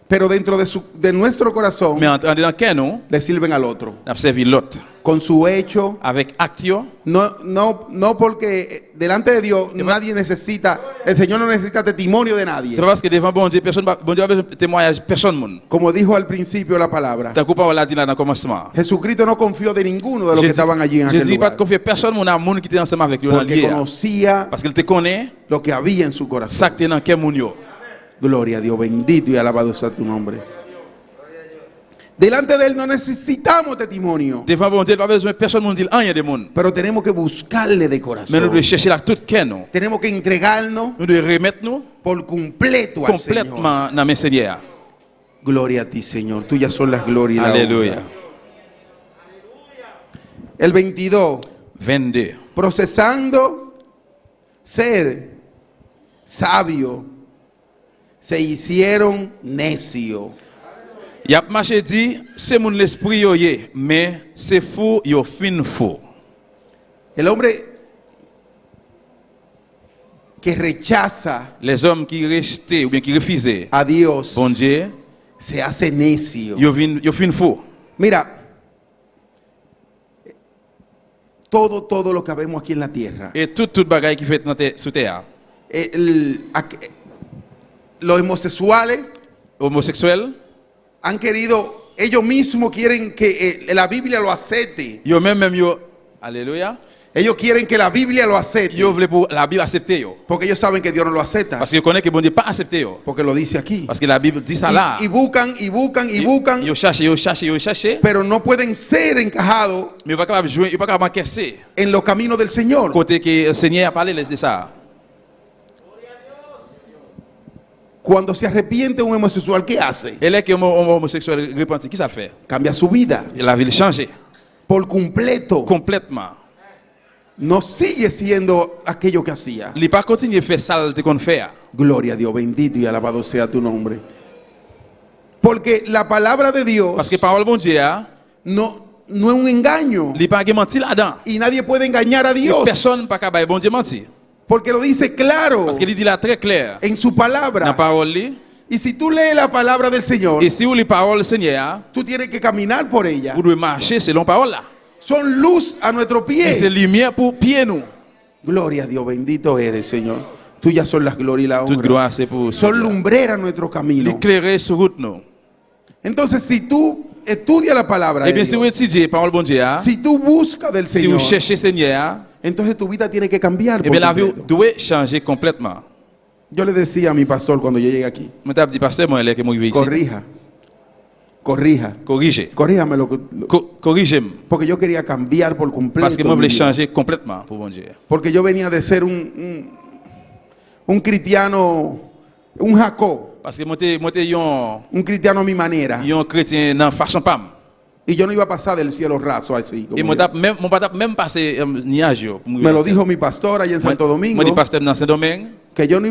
pero dentro de nuestro corazón Mais en dedans que nous, le sirven al otro n'a servi l'autre con su hecho. avec actio. No porque delante de Dios nadie necesita, el Señor no necesita testimonio de nadie. C'est pas parce que devant bon Dieu personne bon Dieu a besoin de témoignage personne moun. Como dijo al principio la palabra, Tant qu'on l'a dit là dans le commencement. Jesucristo no confió de ninguno de los que estaban allí en aquel Jésus pas lugar, confier personne moun a moun qui était ensemble avec lui dans porque lieu. conocía Parce qu'il te connaît, lo que había en su corazón. ça que dans quel moun yo. Gloria a Dios, bendito y alabado sea tu nombre. Delante de Él no necesitamos testimonio, Devant bon Dieu, pas besoin personne moun dire rien de moun. pero tenemos que buscarle de Mais nous corazón. devons chercher là tout cœur nous. Tenemos que entregarnos Nous devons remettre nous por completo al Señor. complètement dans mes Seigneur. Gloria a ti, Señor. Tuyas son las glorias y la Alléluia. honra. El 22. 22. Procesando ser sabio, se hicieron necio. Y a marché dit, c'est mon l'esprit yo yé, mais c'est fou yo fin fou. El hombre que rechaza Les hommes qui restaient ou bien qui refusaient a Dios bon Dieu, se hace necio. yo fin fou. Mira, todo lo que vemos aquí en la tierra, Et tout bagaille qui fait sous terre. los homosexuales Homosexuel, han querido, ellos mismos quieren que la Biblia lo acepte. yo même yo, alléluia, Ellos quieren que la Biblia lo acepte, yo voulais pour la Bible accepter yo. porque ellos saben que Dios no lo acepta, Parce que je connais que bon Dieu pas accepté yo. porque lo dice aquí. Parce que la Bible dit ça là. Y buscan, Yo cherche, pero no pueden ser encajados mais pas capable jouer, pas capable encaisser. en los caminos del Señor. Côté que le Seigneur a parlé de ça. Cuando se arrepiente un homosexual, ¿qué hace? Et là que un homosexuel repenti, qui ça fait? Cambia su vida La vie change por completo. complètement. No sigue siendo aquello que hacía. Il pas continuer faire ça de qu'on fait. Gloria a Dios, bendito y alabado sea tu nombre. Porque la palabra de Dios Parce que parole bon Dieu, no es un engaño. il pas menti là-dedans. Y nadie puede engañar a Et Dios. personne pas capable bon Dieu mentir. Porque lo dice claro Parce qu'il dit là très clair. en su Dans la palabra. parole li, Y si tú lees la palabra del Señor, Et si vous lisez la parole du Seigneur, tú tienes que caminar por ella. vous devez marcher selon la parole là. Son luz a nuestros Et c'est pies. lumière pour pieds nous. Gloria a Dios, bendito eres, Señor. Tuyas son las glorias y la Toute honra. gloire c'est pour Son Seigneur. lumbreras nuestro camino. L'éclairer sur route nous. Entonces, si tú estudias la palabra Et de bien si vous Dios, étudiez la parole bon Dieu, si tú buscas del si Señor, vous cherchez Seigneur, entonces tu vida tiene que cambiar. et por bien la vie completo. doit changer complètement. Yo le decía a mi pastor cuando yo llegué aquí, Je t'ai dit pasteur moi là que moi ici. corríjame lo que, Corrigez-moi porque yo quería cambiar por completo. parce que moi je mi voulais vida. changer complètement pour bon Dieu. Porque yo venía de ser un cristiano, un Jacob, Parce que moi t'ai un cristiano a mi manera. un chrétien dans façon pas. Y yo no iba a pasar del cielo raso así. como Et moi yo. t'ai même passé nuage yo. Me lo dijo mi pastor allá en Santo Domingo. Moi dit pasteur dans Saint-Domingue. Que yo no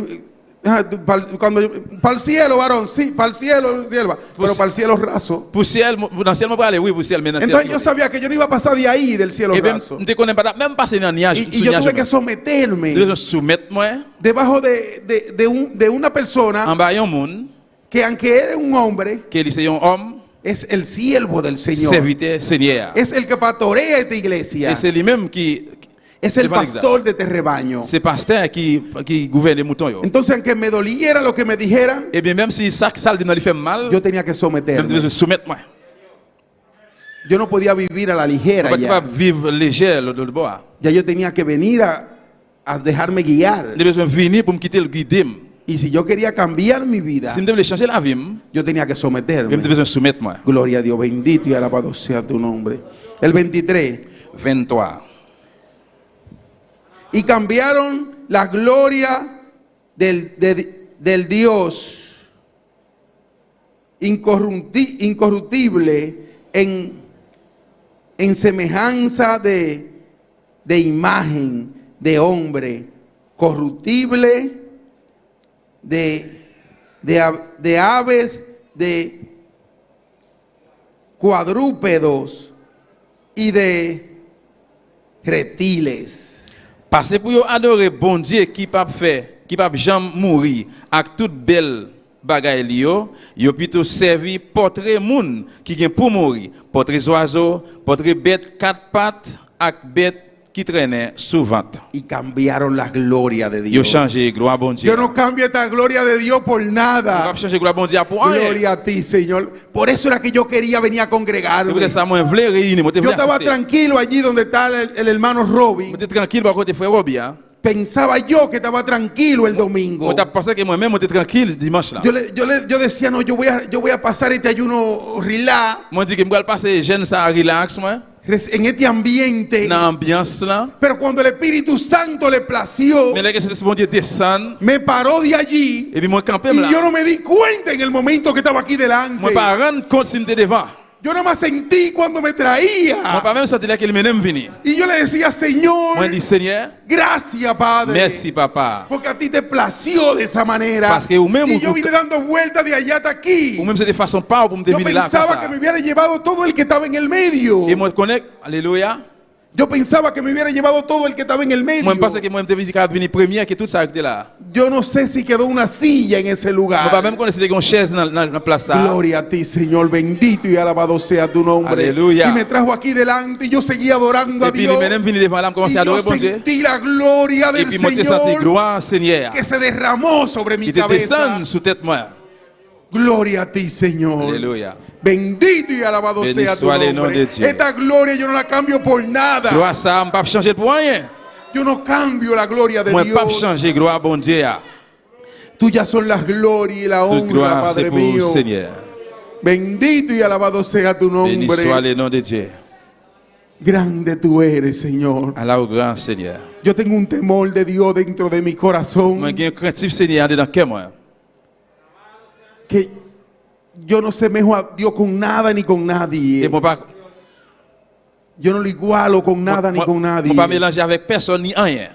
cuando para el cielo, varón, sí, para el cielo, pero para el cielo raso. Pour ciel dans le ciel moi pas aller oui pour ciel mais dans Entonces yo ciel. sabía que yo no iba a pasar de ahí, del cielo Et bien raso. on te connaît pas même passer dans nuage. Y yo tuve que someterme Je soumettre moi debajo de una persona en bas un monde que aunque era un hombre, qui est un homme es el siervo del Señor. serviteur Seigneur. Es el que pastorea esta iglesia. Et c'est lui-même qui Es el devant pastor de este rebaño. c'est pasteur qui gouverne les moutons yo. Entonces, aunque me doliera lo que me dijeran, Et bien même si ça dit dans lui fait mal, yo tenía que même someterme. je soumettre moi. Yo no podía vivir a la On ligera peut pas ya. vivre léger le bois. Ya yo tenía que venir a dejarme guiar. J'ai besoin de venir pour me quitter le guider. Y si yo quería cambiar mi vida, Si je devais changer la vie, yo tenía que j'ai someterme. besoin de soumettre moi. Gloria a Dios, bendito y alabado sea tu nombre. El 23. 23. Y cambiaron la gloria del Dios incorruptible en semejanza de imagen de hombre corruptible, de aves, de cuadrúpedos y de reptiles. Parce pour yo adorer bon Dieu qui pas fait, qui pas jamais mourir avec toute belle bagaille li yo plutôt servi portrait moun qui gen pour mourir, portrait oiseau, portrait bête quatre pattes avec bête qui traînait sous ventre. Y cambiaron la gloria de Yo Dios. changé gloire bon Dieu. Yo no cambio esta gloria de Dios por On nada. va changer gloire bon Dieu pour rien. Gloria a ti, Señor. Por eso era que yo quería venir a C'est congregarme. pour ça moi voulais réunir, moi Yo estaba tranquilo allí donde está el hermano Robin. Moi tranquille par côté frère Robia. Pensaba yo que estaba tranquilo el domingo. Moi t'as pensé que moi-même moi tranquille dimanche là. Yo decía, no, yo voy a pasar este ayuno relax, Moi dit que moi passer jeune ça relax moi en este ambiente. dans ambiance là. Pero cuando el Espíritu Santo le plació, Mais là que c'est bon Dieu descend me paró de allí. et puis moi campé Y là. yo no me di cuenta en el momento que estaba aquí delante. Moi pas rendre compte si m'étais devant. Yo nada más sentí cuando me Moi traía. pas même senti là qu'il m'aime venir. Y yo le decía, Señor, Moi dit Seigneur, gracias, Padre. merci papa. Porque a ti te plació de esa manera. Parce que y yo vine dando vueltas de allá hasta aquí. Ou même c'est de façon pas pour me Yo deviner là comme pensaba que ça. me hubiera llevado todo el que estaba en el medio. Et moi connais alléluia. Yo pensaba que me hubiera llevado todo el que estaba en el medio. Moi pense que moi me venir premier que tout ça était là. Yo no sé si quedó una silla en ese Moi pas lugar. même connais c'était une chaise dans la place ça. Gloria a ti, Señor, bendito y alabado sea tu nombre. Aleluya. Y me trajo aquí delante y yo seguía adorando a Et puis Dios. lui-même venir devant là me Y commencer à yo adorer bon Dieu. sentí la gloria Et del puis moi te senti Señor gloire Seigneur que se derramó sobre mi qui te cabeza. descend sous tête moi. Gloria a ti, Señor. Alléluia. Bendito y alabado Béni sea tu soit le nom nombre. de Dieu. Esta gloria yo no la cambio por nada. Gloire ça, me pas changer pour rien. Yo no cambio la gloria de Moi pas Dios. changer gloire bon Dieu. Tuyas son las glorias y la Toute honra, gloire c'est Padre pour mío. le Seigneur. Bendito y alabado sea tu Béni soit nombre. le nom de Dieu. Grande tú eres, Señor. Allah au grand Seigneur. Yo tengo un temor de Dios dentro de mi corazón. Moi j'ai un craintif Seigneur dans cœur moi. Que yo no semejo a Dios con nada ni con Et nadie. moi pas Yo no lo igualo con nada ni con nadie. pas mélanger avec personne ni rien.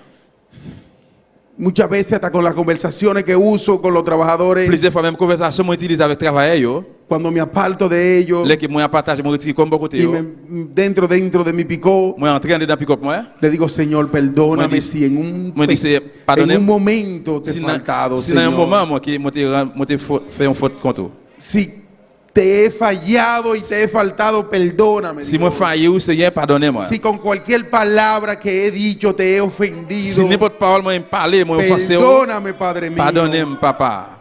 Muchas veces hasta con las conversaciones que uso con los trabajadores. Plusieurs fois même conversation moi utilise avec travailleurs yo. cuando me aparto de ellos Les que moi partage mon retire comme beaucoup y dentro de mi picó, moi entrer dans pick-up moi. le digo, Señor, perdóname Moi, si en moi dis un momento te he si faltado, si dans un Señor. moment moi qui moi te fait une faute contre. Si te he fallado y te he faltado, perdóname. Si moi Dios. failli ou Seigneur pardonnez-moi. Si con cualquier palabra que he dicho te he ofendido, Si n'importe parole moi parler moi offensé, perdóname, Padre mío. pardonnez-moi papa.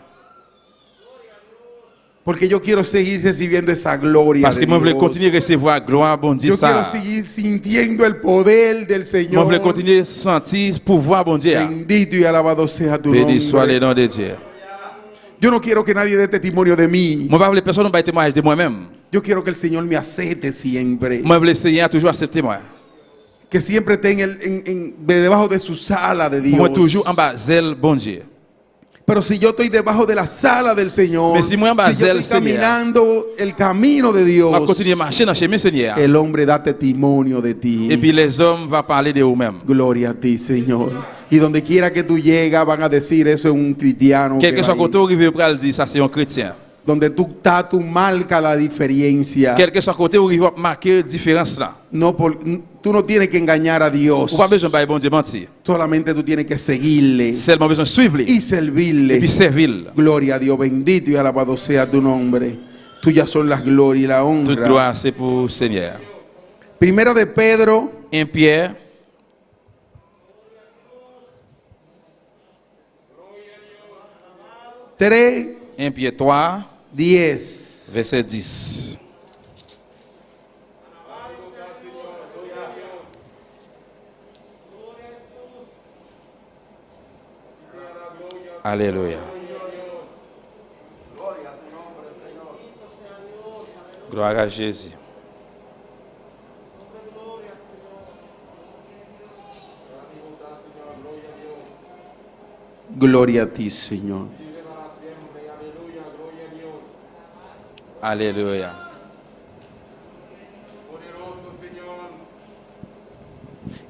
Porque yo quiero seguir recibiendo esa gloria Parce de que moi voulais Dios. continuer recevoir gloire bon Dieu Yo quiero ça. seguir sintiendo el poder del Moi Señor. voulais continuer sentir pouvoir bon Dieu. Bendito y alabado sea tu Béni soit le nombre. nom de Dieu. Yo no quiero que nadie dé testimonio de mí. Moi pas voulais personne pas témoignage de moi-même. Yo quiero que el Señor me acepte siempre. Moi voulais Seigneur toujours accepter moi. Que siempre esté debajo de su sala de Pour moi Dios. toujours en bas zèle bon Dieu. Pero si yo estoy debajo de la sala del Señor, Mais si moi, si yo Bazel, estoy Seigneur, caminando el camino de Dios, On va continuer à marcher dans le chemin Seigneur. el hombre da testimonio de ti. Et puis les hommes vont parler de eux-mêmes. Gloria a ti, Señor. Y donde quiera que tú llegas, van a decir, eso es un cristiano. Quel que que va soit ahí. côté où il va dire ça c'est un chrétien. Donde tú estás, tú marca la diferencia. Quel que soit côté où il va marquer différence là. No tú no tienes que engañar a Dios. Ou pas besoin de bon Dieu mentir. Solamente tú tienes que seguirle Seulement besoin de suivre y lui. servirle. Et puis servir. Gloria a Dios, bendito y alabado sea tu nombre. Tuyas son las glorias y la Toute honra. gloire c'est pour Seigneur. Primera de Pedro 1 Pierre 3, 1 Pierre 3 10. verset 10. Alléluia. Gloire à Jésus. Gloria a ti, Señor. Alléluia.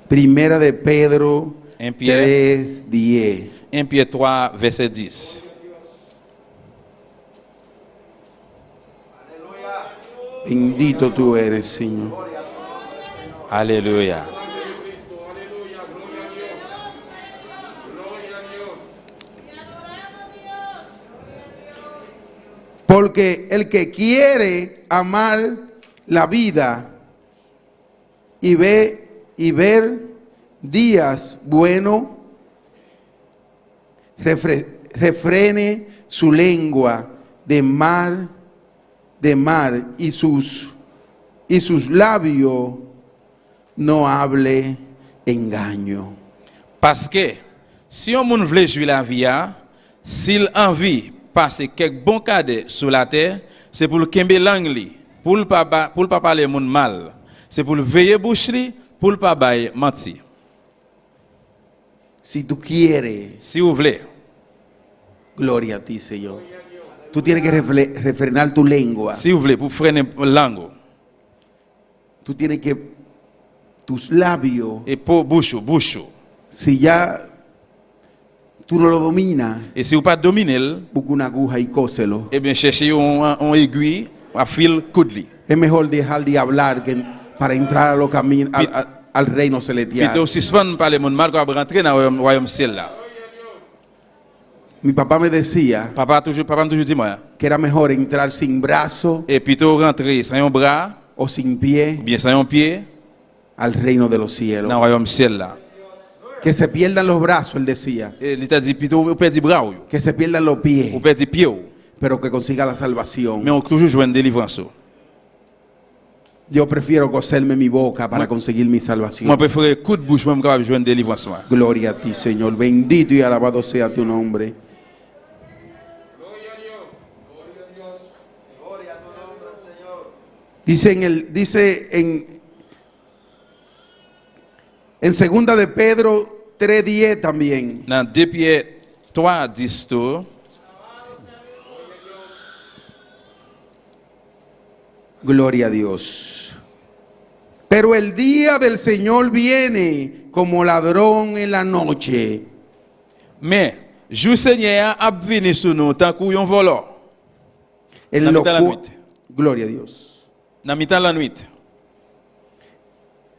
Primera de Pedro En Pierre. 3, 10. 1 Pierre 3 verset 10. Bendito tú eres, Señor. Alléluia. Porque el que quiere amar la vida y ver días buenos, refrene su lengua de mar y sus labios no hable engaño. Parce que si on moun vle jouir la vie, s'il envie passer quelques bons cadets sur la terre, c'est pour le kembe langue li, pour le pas parler moun mal, c'est pour le veiller bouche li, pour le pas bailler menti. Si tú quieres, Si vous voulez, gloria a ti, Señor. Tú tienes que refrenar tu lengua. si vous voulez pour freiner langue Tú tienes que tus labios, et pour bouche, si ya tú no lo dominas, et si vous pas dominer, busca una aguja y cóselo. eh bien cherchez un aiguille, un fil coude li. Es mejor dejar de hablar para entrar a los caminos al reino Puis celestial. aussi souvent parler moun mal quand on rentrer dans le royaume ciel là. Mi papá me decía Papa m'a toujours dit moi, que era mejor entrar sin brazo et plutôt rentrer sans un bras, o sin pie ou bien sans un pied al reino de los dans cielos. le royaume ciel là. Que se pierdan los brazos, él decía. Et l'État dit plutôt ou perdre bras ou Que se pierdan los pies, perdre pied ou, pero que consiga la salvación. mais on toujours joindre délivrance. Yo prefiero coserme mi boca para conseguir mi Moi salvación. préfère coup de bouche même capable joindre délivrance. Moi. Gloria a ti, Señor. Bendito y alabado sea tu nombre. Dice en segunda de Pedro 3:10 también. Dans 2 Pierre 3 10 tout, Gloria a Dios. Pero el día del Señor viene como ladrón en la noche. mais jour Seigneur a venir sur nous tant qu'on voleur. En La lo mitad de la cual, nuit. gloria a Dios. Na mitad de la nuit.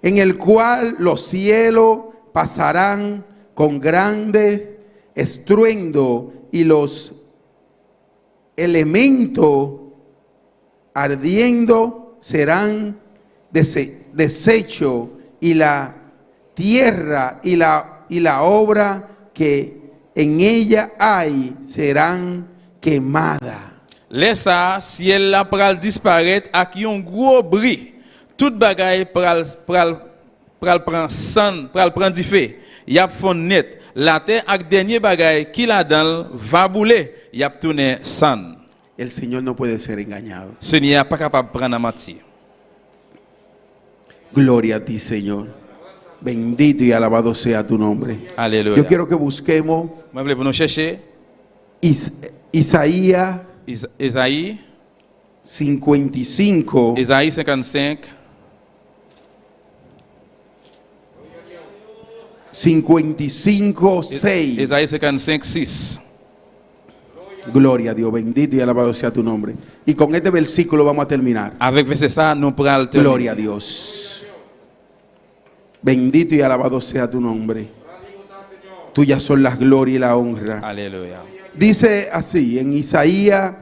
En el cual los cielos pasarán con grande estruendo y los elementos ardiendo serán deshechos y la tierra y la obra que en ella hay serán quemadas. Laissa ciel la pral disparaître ak yon gros bris. Tout bagay pral prend sang, pral prend di feu. Y ap fon net. La terre ak dernier bagay qui la dan va bouler. Y ap tourner sang. El Señor no puede ser engañado. Seigneur pas capable prendre à mentir. Gloria a ti, Señor. Bendito y alabado sea tu nombre. Alléluia. Yo quiero que busquemos Moi voulais pour nous chercher Isaías Esaïe 55, Esaïe 55 55, 6. Esaïe 55 6. Gloria a Dios, bendito y alabado sea tu nombre. Y con este versículo vamos a terminar. Avec verset ça nous pral terminer. Gloria a Dios. Bendito y alabado sea tu nombre. Tuyas son las glorias y la honra. Alléluia. Dice así en Isaías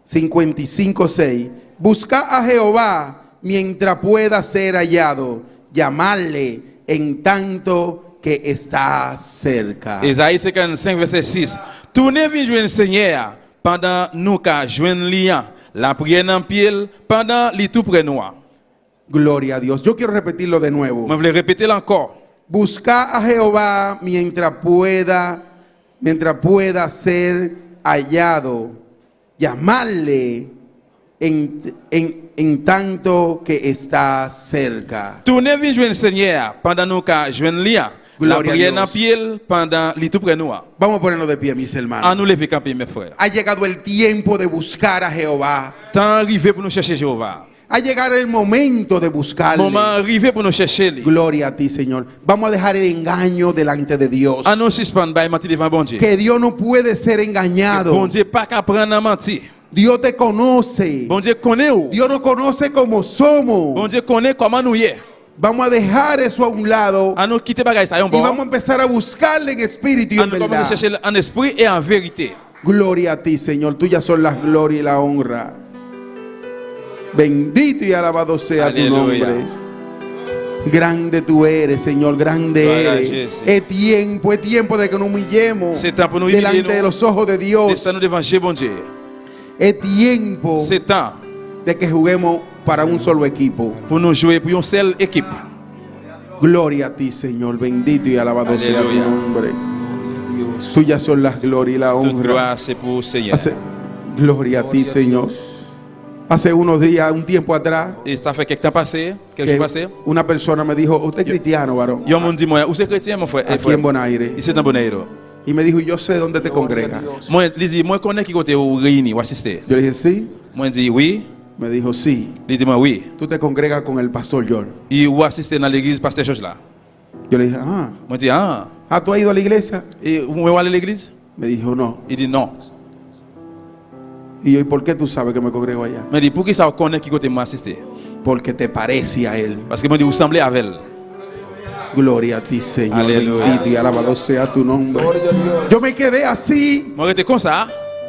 55, 6. Busca a Jehová mientras pueda ser hallado. Llamarle en tanto que está cerca. Esaïe 55 verset 6. Tournez vin joindre Seigneur pendant nous ka joindre liant. La prière en pied pendant li tout près nous. Gloria a Dios. Yo quiero repetirlo de nuevo. Je voulais répéter encore. Busca a Jehová mientras pueda ser hallado. Llamarle en tanto que está cerca. Tournez vin joindre Seigneur pendant nous ka joindre liant. La Gloria a prière Dios. en pied pendant li tout près nous. Vamos a ponernos de pie, mis À hermanos. nous lever camper mes frères. Ha llegado el tiempo de buscar a Jehová. Temps arrivé pour nous chercher Jéhovah. Ha llegado el momento de buscarle. Moment arrivé pour nous chercher lui. Gloria a ti, Señor. Vamos a dejar el engaño delante de Dios. À nous suspendre by mentir devant bon Dieu. Que Dios no puede ser engañado. Bon Dieu pas qu'à prendre à mentir. Dios te conoce. Bon Dieu connaît où. Dios nos conoce como somos. Bon Dieu connaît comment nous y est. Vamos a dejar eso a un lado À nous quitter bagay ça yon y bon. vamos a empezar a buscarle en espíritu y À en nous commencer à verdad. chercher en esprit et en vérité. Gloria a ti, Señor. Tuyas son las glorias y la honra. Bendito y alabado sea tu Aleluya. nombre. Grande tú eres, Señor. Grande Gloria a eres. Jesús. Es tiempo de que nos humillemos C'est temps pour nous humilier delante de los ojos de Dios. Descends nous devant Dieu bon Dieu. Es tiempo C'est temps de que juguemos para un solo equipo. pour nous jouer pour une seule équipe. Gloria a ti, Señor. Bendito y alabado sea tu Aleluya. nombre. Tuyas son las glorias y la Toute honra. gloire c'est pour le Seigneur. Gloria a ti, Señor. Hace unos días, un tiempo atrás, Et ça fait quelque temps passé, quelques que jours passés. una persona me dijo, usted es cristiano, varón, Yon moun dit moi, où c'est chrétien mon frère? aquí en Bonaire. Ici dans Bonaire. Y me dijo, yo sé dónde te congrega. Moi, il dit, moi connais qui côté où réuni ou assister. Yo le dije, sí. Moi dit oui. Me dijo, sí. Il dit moi oui. Tú te congregas con el pastor George. Et ou assister dans l'église pasteur Georges là. Yo le dije, ah, Moi dit ah. ¿tú has ido a la iglesia? Et où aller à l'église? Me dijo, no. Il dit non. Y yo, ¿y por qué tú sabes que me congrego allá? Mais dit pour qui ça connaît qui côté moi assister? Porque te parece a él. Parce que moi dit vous semblez avec elle. Gloria a ti, Señor. Aleluya. Bendito y alabado sea tu nombre. Yo me quedé así. Moi j'étais comme ça.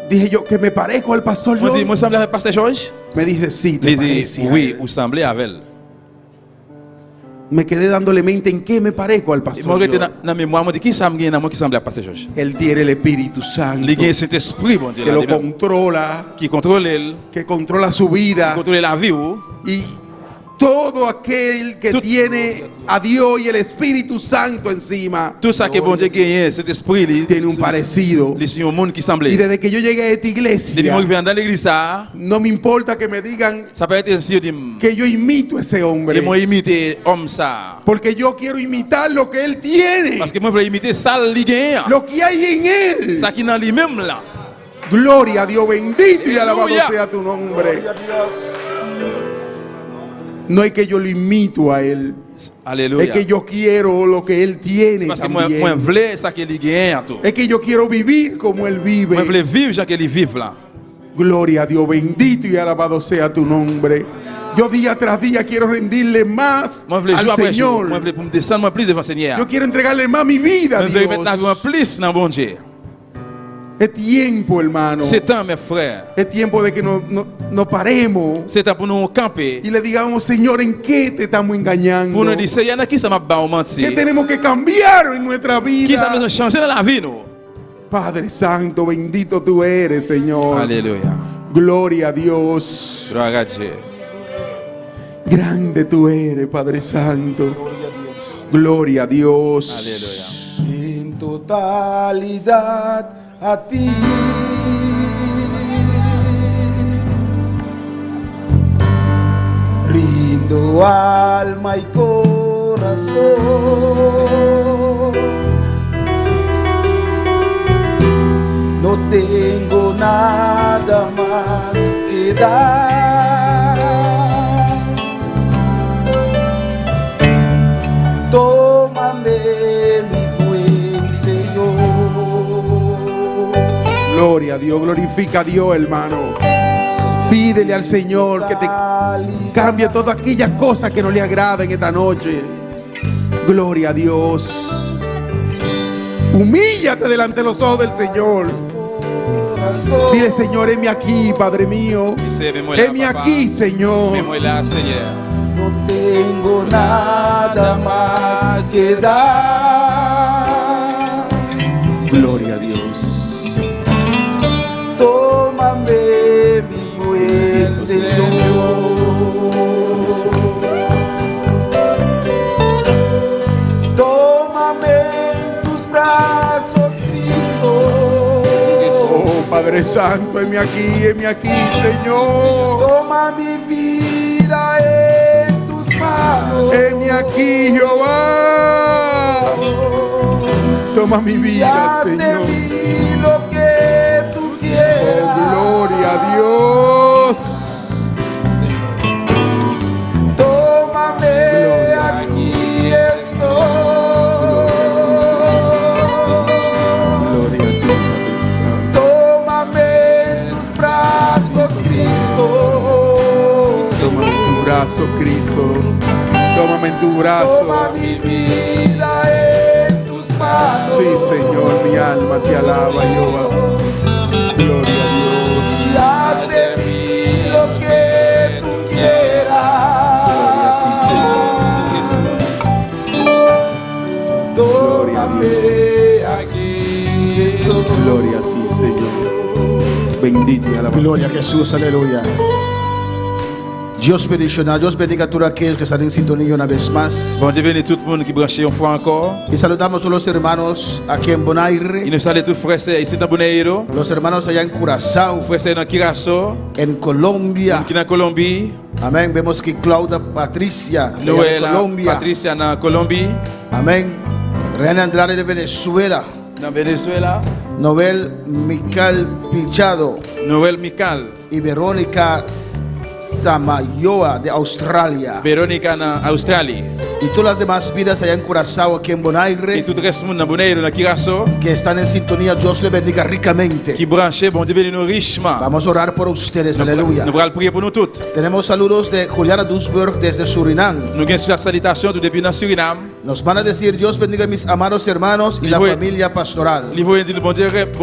Dije yo, que me parezco al pastor Moi dit George. moi semblez avec pasteur Georges? Me dice, sí, te Il dit parece a oui, él. vous semblez avec elle. Me quedé dándole mente en qué me parezco al Et pastor moi j'étais George. dans mémoire, moi dit qui ça me gagne moi qui semble à pasteur Georges? Él tiene el Espíritu Santo Il gagne cet esprit bon Dieu que là lo dedans, controla, qui contrôle elle, que controla su qui vida. contrôle la vie ou. Y todo aquel que Tout- tiene a Dios y el Espíritu Santo encima Tout ça que bon Dieu gagne, cet esprit là. tiene un parecido. Les un monde qui semble. Y desde que yo llegué a esta Depuis moi iglesia, qui viens dans l'église ça, no me importa que me digan ça peut être si dit que yo imito a ese et hombre, moi imiter homme ça. porque yo quiero imitar lo que él tiene, Parce que moi je veux imiter ça li gagne. lo que hay en él. Ça qui dans lui-même là. Gloria a Dios, bendito y alabado Aleluya. sea tu nombre. No es que yo lo imito a él, es Alléluia. que yo quiero lo que él tiene Parce que moi también. voulais ça que li gagne tout. Es que yo quiero vivir como él Moi vive. voulais vivre Jean que li vive là. Gloria a Dios, bendito y alabado sea tu nombre. Yo día tras día quiero rendirle más Moi, je voulais al jouer après jour. Señor. Moi, je voulais pour me descendre moi plus devant le Seigneur. Yo quiero entregarle más mi vida a Je voulais mettre la vie Dios. en plus dans bon Dieu. Es tiempo, hermano. C'est temps, mes frères. Es tiempo de que nos paremos C'est temps pour nous camper. y le digamos, Señor, ¿en qué te estamos engañando? Pour nous dire, Seigneur, qui ça m'a menti? ¿Qué tenemos que cambiar en nuestra Qui ça vida? nous a changé dans la vie, nous? Padre Santo, bendito tú eres, Señor. Alléluia. Gloria a Dios. Gloire à Dieu. Grande tú eres, Padre Santo. Gloria a Dios. Alléluia. En totalidad a ti. Rindo alma y corazón. No tengo nada más que dar. Tómame, mi buen Señor. Gloria a Dios, glorifica a Dios, hermano. Pídele al Señor que te cambie todas aquellas cosas que no le agraden esta noche. Gloria a Dios. Humíllate delante de los ojos del Señor. Dile, Señor, heme aquí, Padre mío. Dice, vemos la, Heme papa. aquí, Señor. Vemos la, Seigneur. No tengo nada más que dar. Gloria a Dios. Tómame, mi buen Señor. Tómame en tus brazos, Cristo. Oh, Padre Santo, heme aquí, Señor. Toma mi vida en tus manos. Heme aquí, Jehová. Toma mi Y vida, haz de Señor. mí lo que tú quieras. Oh, gloria a Dios. Tómame, Gloria. aquí estoy. Gloria a ti, Padre Santo. Tómame en tus brazos, Cristo. Tómame en tu brazo, Cristo. Tómame en tu brazo. Toma mi vida en tus manos. Sí, Señor, mi alma te alaba, Jehová. Gloria a Dios. Y haz de mí lo que tú quieras. Gloria a Tómame, aquí estoy. Gloria a ti, Señor. Bendito y alabado. Gloria a Jesús, aleluya. Dios bendiga, Dios bendiga a todos aquellos que están en sintonía una vez más. Bon Dieu bénit tout le monde qui branché une fois encore. Y saludamos a todos los hermanos aquí en Il Bonaire, nous salue tous frères et sœurs ici dans Bonaire, los hermanos allá en Curazao, frères et sœurs dans Kirasso, en Colombia. qui dans Colombie, Amén. Vemos que Claudia Patricia de allá de Noël, Colombia. Patricia dans Colombie, Amén. Reina Andrade de Venezuela. dans Venezuela, Noel Mical Pichado Noël Mical, y Verónica Samayoa de Australia. Véronica dans Australie, Y todas las demás vidas allá en Curazao, aquí en et Bonaire, tout le reste du monde dans Bonaire, dans Kirasso, que están en sintonía. Dios les bendiga ricamente. qui branché, bon Dieu bénit nous richement. Vamos a orar por ustedes, aleluya. Nous allons prier pour nous toutes. Tenemos saludos de Juliana Duisburg desde Surinam. Nous avons la salutation tout depuis dans Suriname. Nos van a decir, Dios bendiga a mis amados hermanos y la Libre. familia pastoral. Il faut dire bon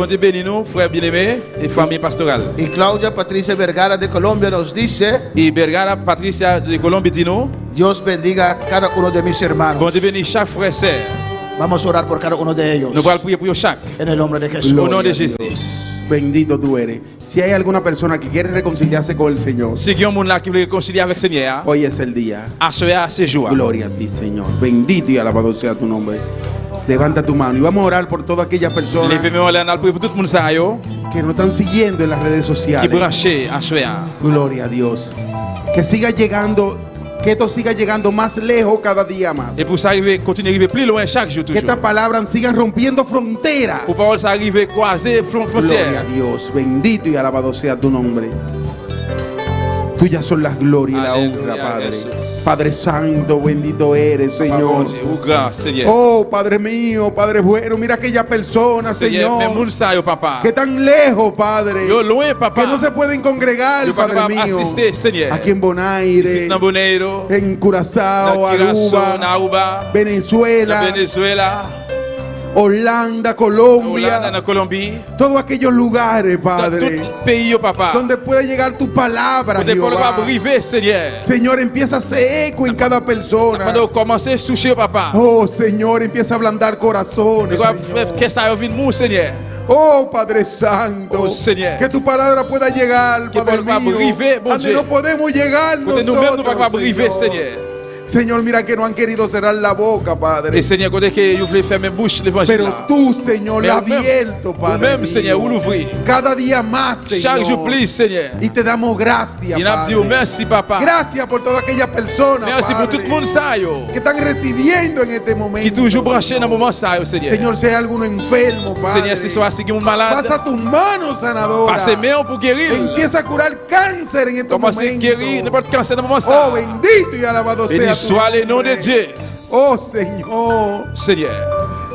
Dieu bénit nous, frères bien-aimés et famille pastorale. Y Claudia Patricia Vergara de Colombia nos dice, Et Bergara Patricia de Colombie dit nous, Dios bendiga a cada uno de mis bon hermanos. Dieu bénit chaque frère et sœur. Vamos a orar por cada uno de ellos. Nous allons prier pour chaque. En el nombre de Jesús. Au nom de Gloria a Jésus. Dios. Bendito tú eres. Si hay alguna persona que quiere reconciliarse con el Señor, Si il y a un monde là qui veut réconcilier avec le Seigneur, hoy es el día. à ce jour. Gloria a ti, Señor. Bendito y alabado sea tu nombre. Levanta tu mano y vamos a orar por todas aquellas personas Levez-moi là, nous allons prier pour tout le monde ça, yo, que nos están siguiendo en las redes qui sociales. branché à ce jour. Gloria a Dios. Que siga llegando, que esto siga llegando más lejos cada día más. Et pour ça arriver, continuer à arriver plus loin chaque jour Que toujours. estas palabras sigan rompiendo fronteras. Pour parole ça arriver croiser Gloria a frontières. Dios. Bendito y alabado sea tu nombre. Tuyas son las glorias y la Aleluya, honra, Padre. Jesús. Padre Santo, bendito eres, Papa Señor. bon Dieu, ou grand Seigneur. Oh, Padre mío, Padre bueno, mira aquella persona, Seigneur, men moun Señor, sa yo, papa. que tan lejos, Padre, Yo loin, papa. que no se pueden congregar, Yo pa Padre kapab mío, asiste, Seigneur. aquí en Bonaire, Ici, dans Bonaire, en Curazao, dans Curaçao, dans Aruba, Aruba, dans Venezuela, Venezuela, Holanda, Hollande, Colombia, dans Colombie, todos aquellos lugares, dans Padre, tout pays, yo, papa. donde puede llegar tu palabra, Pour te parler Jehová. pas briver, Seigneur. Señor, empieza a hacer eco en cada persona. Quand on commence à toucher, papa. Oh, Señor, empieza a ablandar corazones, Señor. Qu'est-ce que ça a vu de mon Seigneur? Oh, Padre Santo, Oh, Señor. que tu palabra pueda llegar, Que Padre pueda mío, briver, bon donde Dieu. no podemos llegar Porque nous-mêmes, nous nosotros, pas briver, Señor. Seigneur. Señor, mira que no han querido cerrar la boca, Padre. Et Seigneur, quand est-ce que vous voulez fermer bouche l'évangile Pero là? tú, Señor, Mais la has vous-même, abierto, Padre Vous-même, Seigneur, vous mío. l'ouvrez. Cada día más, Chaque jour Señor. plus, Seigneur. Y te damos gracias, Il a dit Padre. merci, papa. Gracias por todas aquellas personas, Merci pour Padre, tout le monde, ça, yo. que están recibiendo en este Qui momento. toujours branché dans le moment, ça, yo, Seigneur. Señor, si hay alguno enfermo, Padre, Seigneur, si soit si qui est malade, pasa tus manos sanadoras. passe main pour guérir. Empieza a curar cáncer en estos Commencez à guérir momentos. n'importe cancer dans le moment, Oh, ça. bendito y alabado Béni sea soit le nom de nombre. Dieu. Oh, Señor. Seigneur.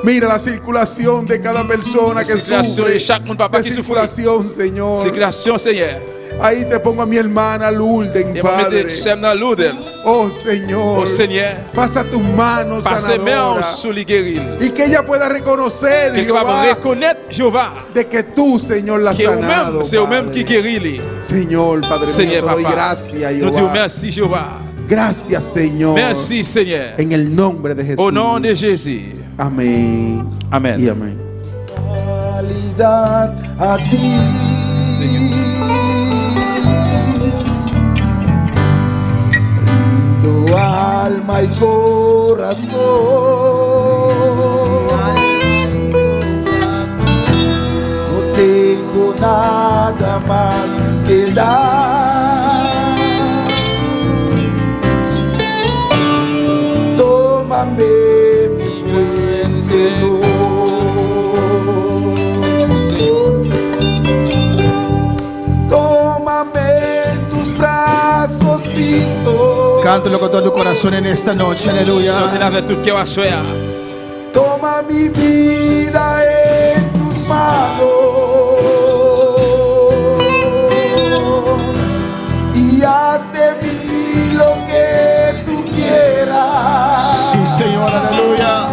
Mira la circulación de cada persona La que circulación sufre de chaque monde, papá, de qui souffre. circulación, Señor. Circulation, Seigneur. Ahí te pongo a mi hermana Lourdes, Et moi, Padre. mettez chef dans l'Oudels. Oh, Señor. Oh, Seigneur. Pasa tus manos Passez main sanadoras. sur les guérir. Y que ella pueda reconocer, Que va Jehová, reconnaître Jéhovah. de que tú, Señor, la has Que sanado, vous-même, c'est vous-même Padre. qui guérit. lui. Señor, Padre Seigneur, mío, te doy papa. gracias, Nous disons Jehová. merci, Jéhovah. Gracias, Señor. Merci, Seigneur. En el nombre de Jesús. Au nom de Jésus. Amén. Amen. Y amén. Realidad a ti. Rindo alma y corazón. No tengo nada más que dar. Tómame, mi buen Señor. Tómame en tus brazos, Cristo. Cántalo con todo tu corazón en esta noche, Chantez aleluya. avec tout cœur à choix. Toma mi vida en tus manos y haz de mí lo que tú quieras. Sí, Señor, aleluya.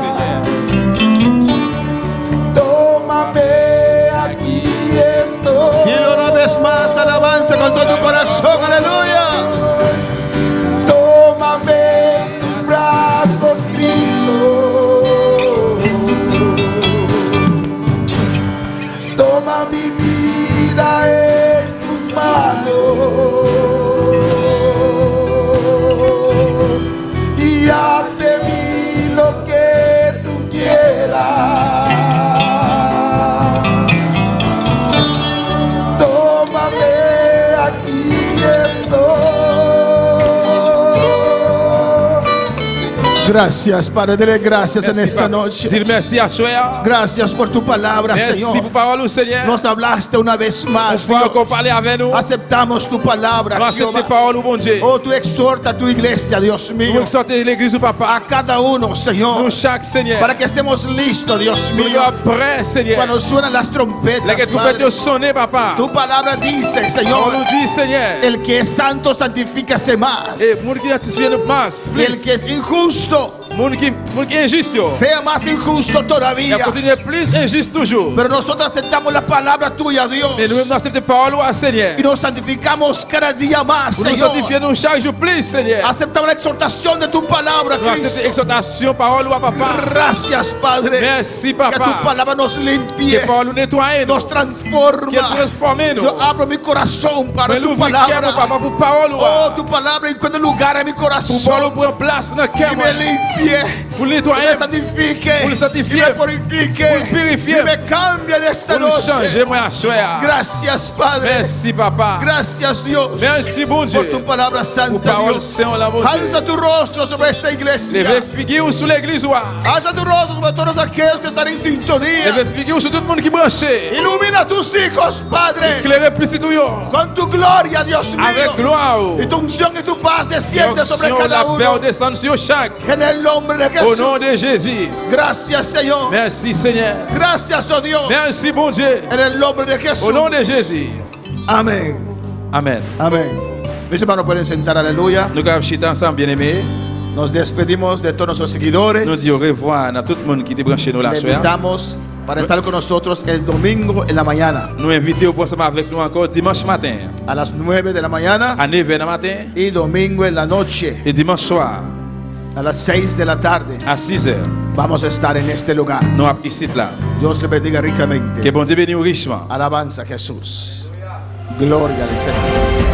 Tómame, aquí estoy. Y una vez más, alabanza con todo tu corazón, aleluya. Tómame en tus brazos, Cristo. Toma mi vida en tus manos y haz de mí lo que tú quieras. Tómame, aquí estoy. Gracias, Padre, dele gracias en esta noche. Dire merci à choix. Gracias por tu palabra, Merci Señor. pour parole, Seigneur. Nos hablaste una vez On más, fois Dios. encore parler avec nous. Aceptamos tu palabra, Nous acceptons Jehová. parole, bon Dieu. Oh, tú exhorta a tu iglesia, Dios Nous mío, exhortons l'église du papa. a cada uno, Señor, Nous chaque Seigneur. para que estemos listos, Dios Nous mío, sommes prêts, Seigneur. cuando suenan las Les trompetas, que tu Padre. peux sonner, papa. Tu palabra dice, On Señor, nous dit, Seigneur. el que es santo santifícase más, Et moun qui satisfait de masse, y el plus. que es injusto Moun qui est injuste, yo. sea más injusto Il todavía. a continué plus injuste toujours. Pero nosotros aceptamos la palabra tuya, Dios, Mais nous-mêmes, nous acceptons parole, à Seigneur. y nos santificamos cada día más, Pour nous Señor. sanctifier nous chaque jour plus, Seigneur. Aceptamos la exhortación de tu palabra, Nous acceptons Cristo. exhortation, parole, à papa. Gracias, Padre, Merci, que tu papa. palabra nos limpie, Que parole nous nettoie, nos que transforma. transforme, nous. Yo abro mi corazón para Mais tu l'ouvre cœur, palabra. papa, pour parole, Oh, tu palabra encuentra lugar en mi pour corazón parole, pour place dans le cœur, y me limpie, pour y nettoyer, me santifique, pour le sanctifier, y me purifique, pour le purifier, y me cambie en esta pour le changer, noche. moi, à choix. Gracias, Padre. Merci, papa. Gracias, Dios, Merci, bon Dieu. por tu palabra Pour santa, parole Dios. sainte, la bonté. Alza tu rostro sobre esta iglesia. Levez figure sur l'église, ouais. Alza tu rostro sobre todos aquellos que están en sintonía. Levez figure sur tout le monde qui branché. Ilumina a tus hijos, Padre, Éclairez petit tout yo. con tu gloria, Dios mío. Avec gloire. Y tu unción y tu paz desciende sobre L'onction, cada la paix uno. descend sur chaque. En el nombre de Au Jesús. nom de Jésus. Gracias, Señor. Merci, Seigneur. Gracias, oh Dios. Merci, bon Dieu. En el nombre de Jesús. Au nom de Jésus. Amén. Amen. Amén. Mis hermanos pueden sentar, aleluya. Nous allons chiter ensemble, bien-aimés. Nos despedimos de todos nuestros seguidores. Nous disons au revoir à tout le monde qui était branché nous la Le soirée. invitamos para estar con nosotros el domingo en la mañana. Nous invitons pour ensemble avec nous encore dimanche matin. A las 9 de la mañana À 9h du matin. y domingo en la noche Et dimanche soir. a las 6 de la tarde. À 6h. Vamos a estar en este lugar. Nous sommes ici là. Dios le bendiga ricamente. Que bon Dieu bénisse richement. Alabanza a Jesús. Gloria al Señor.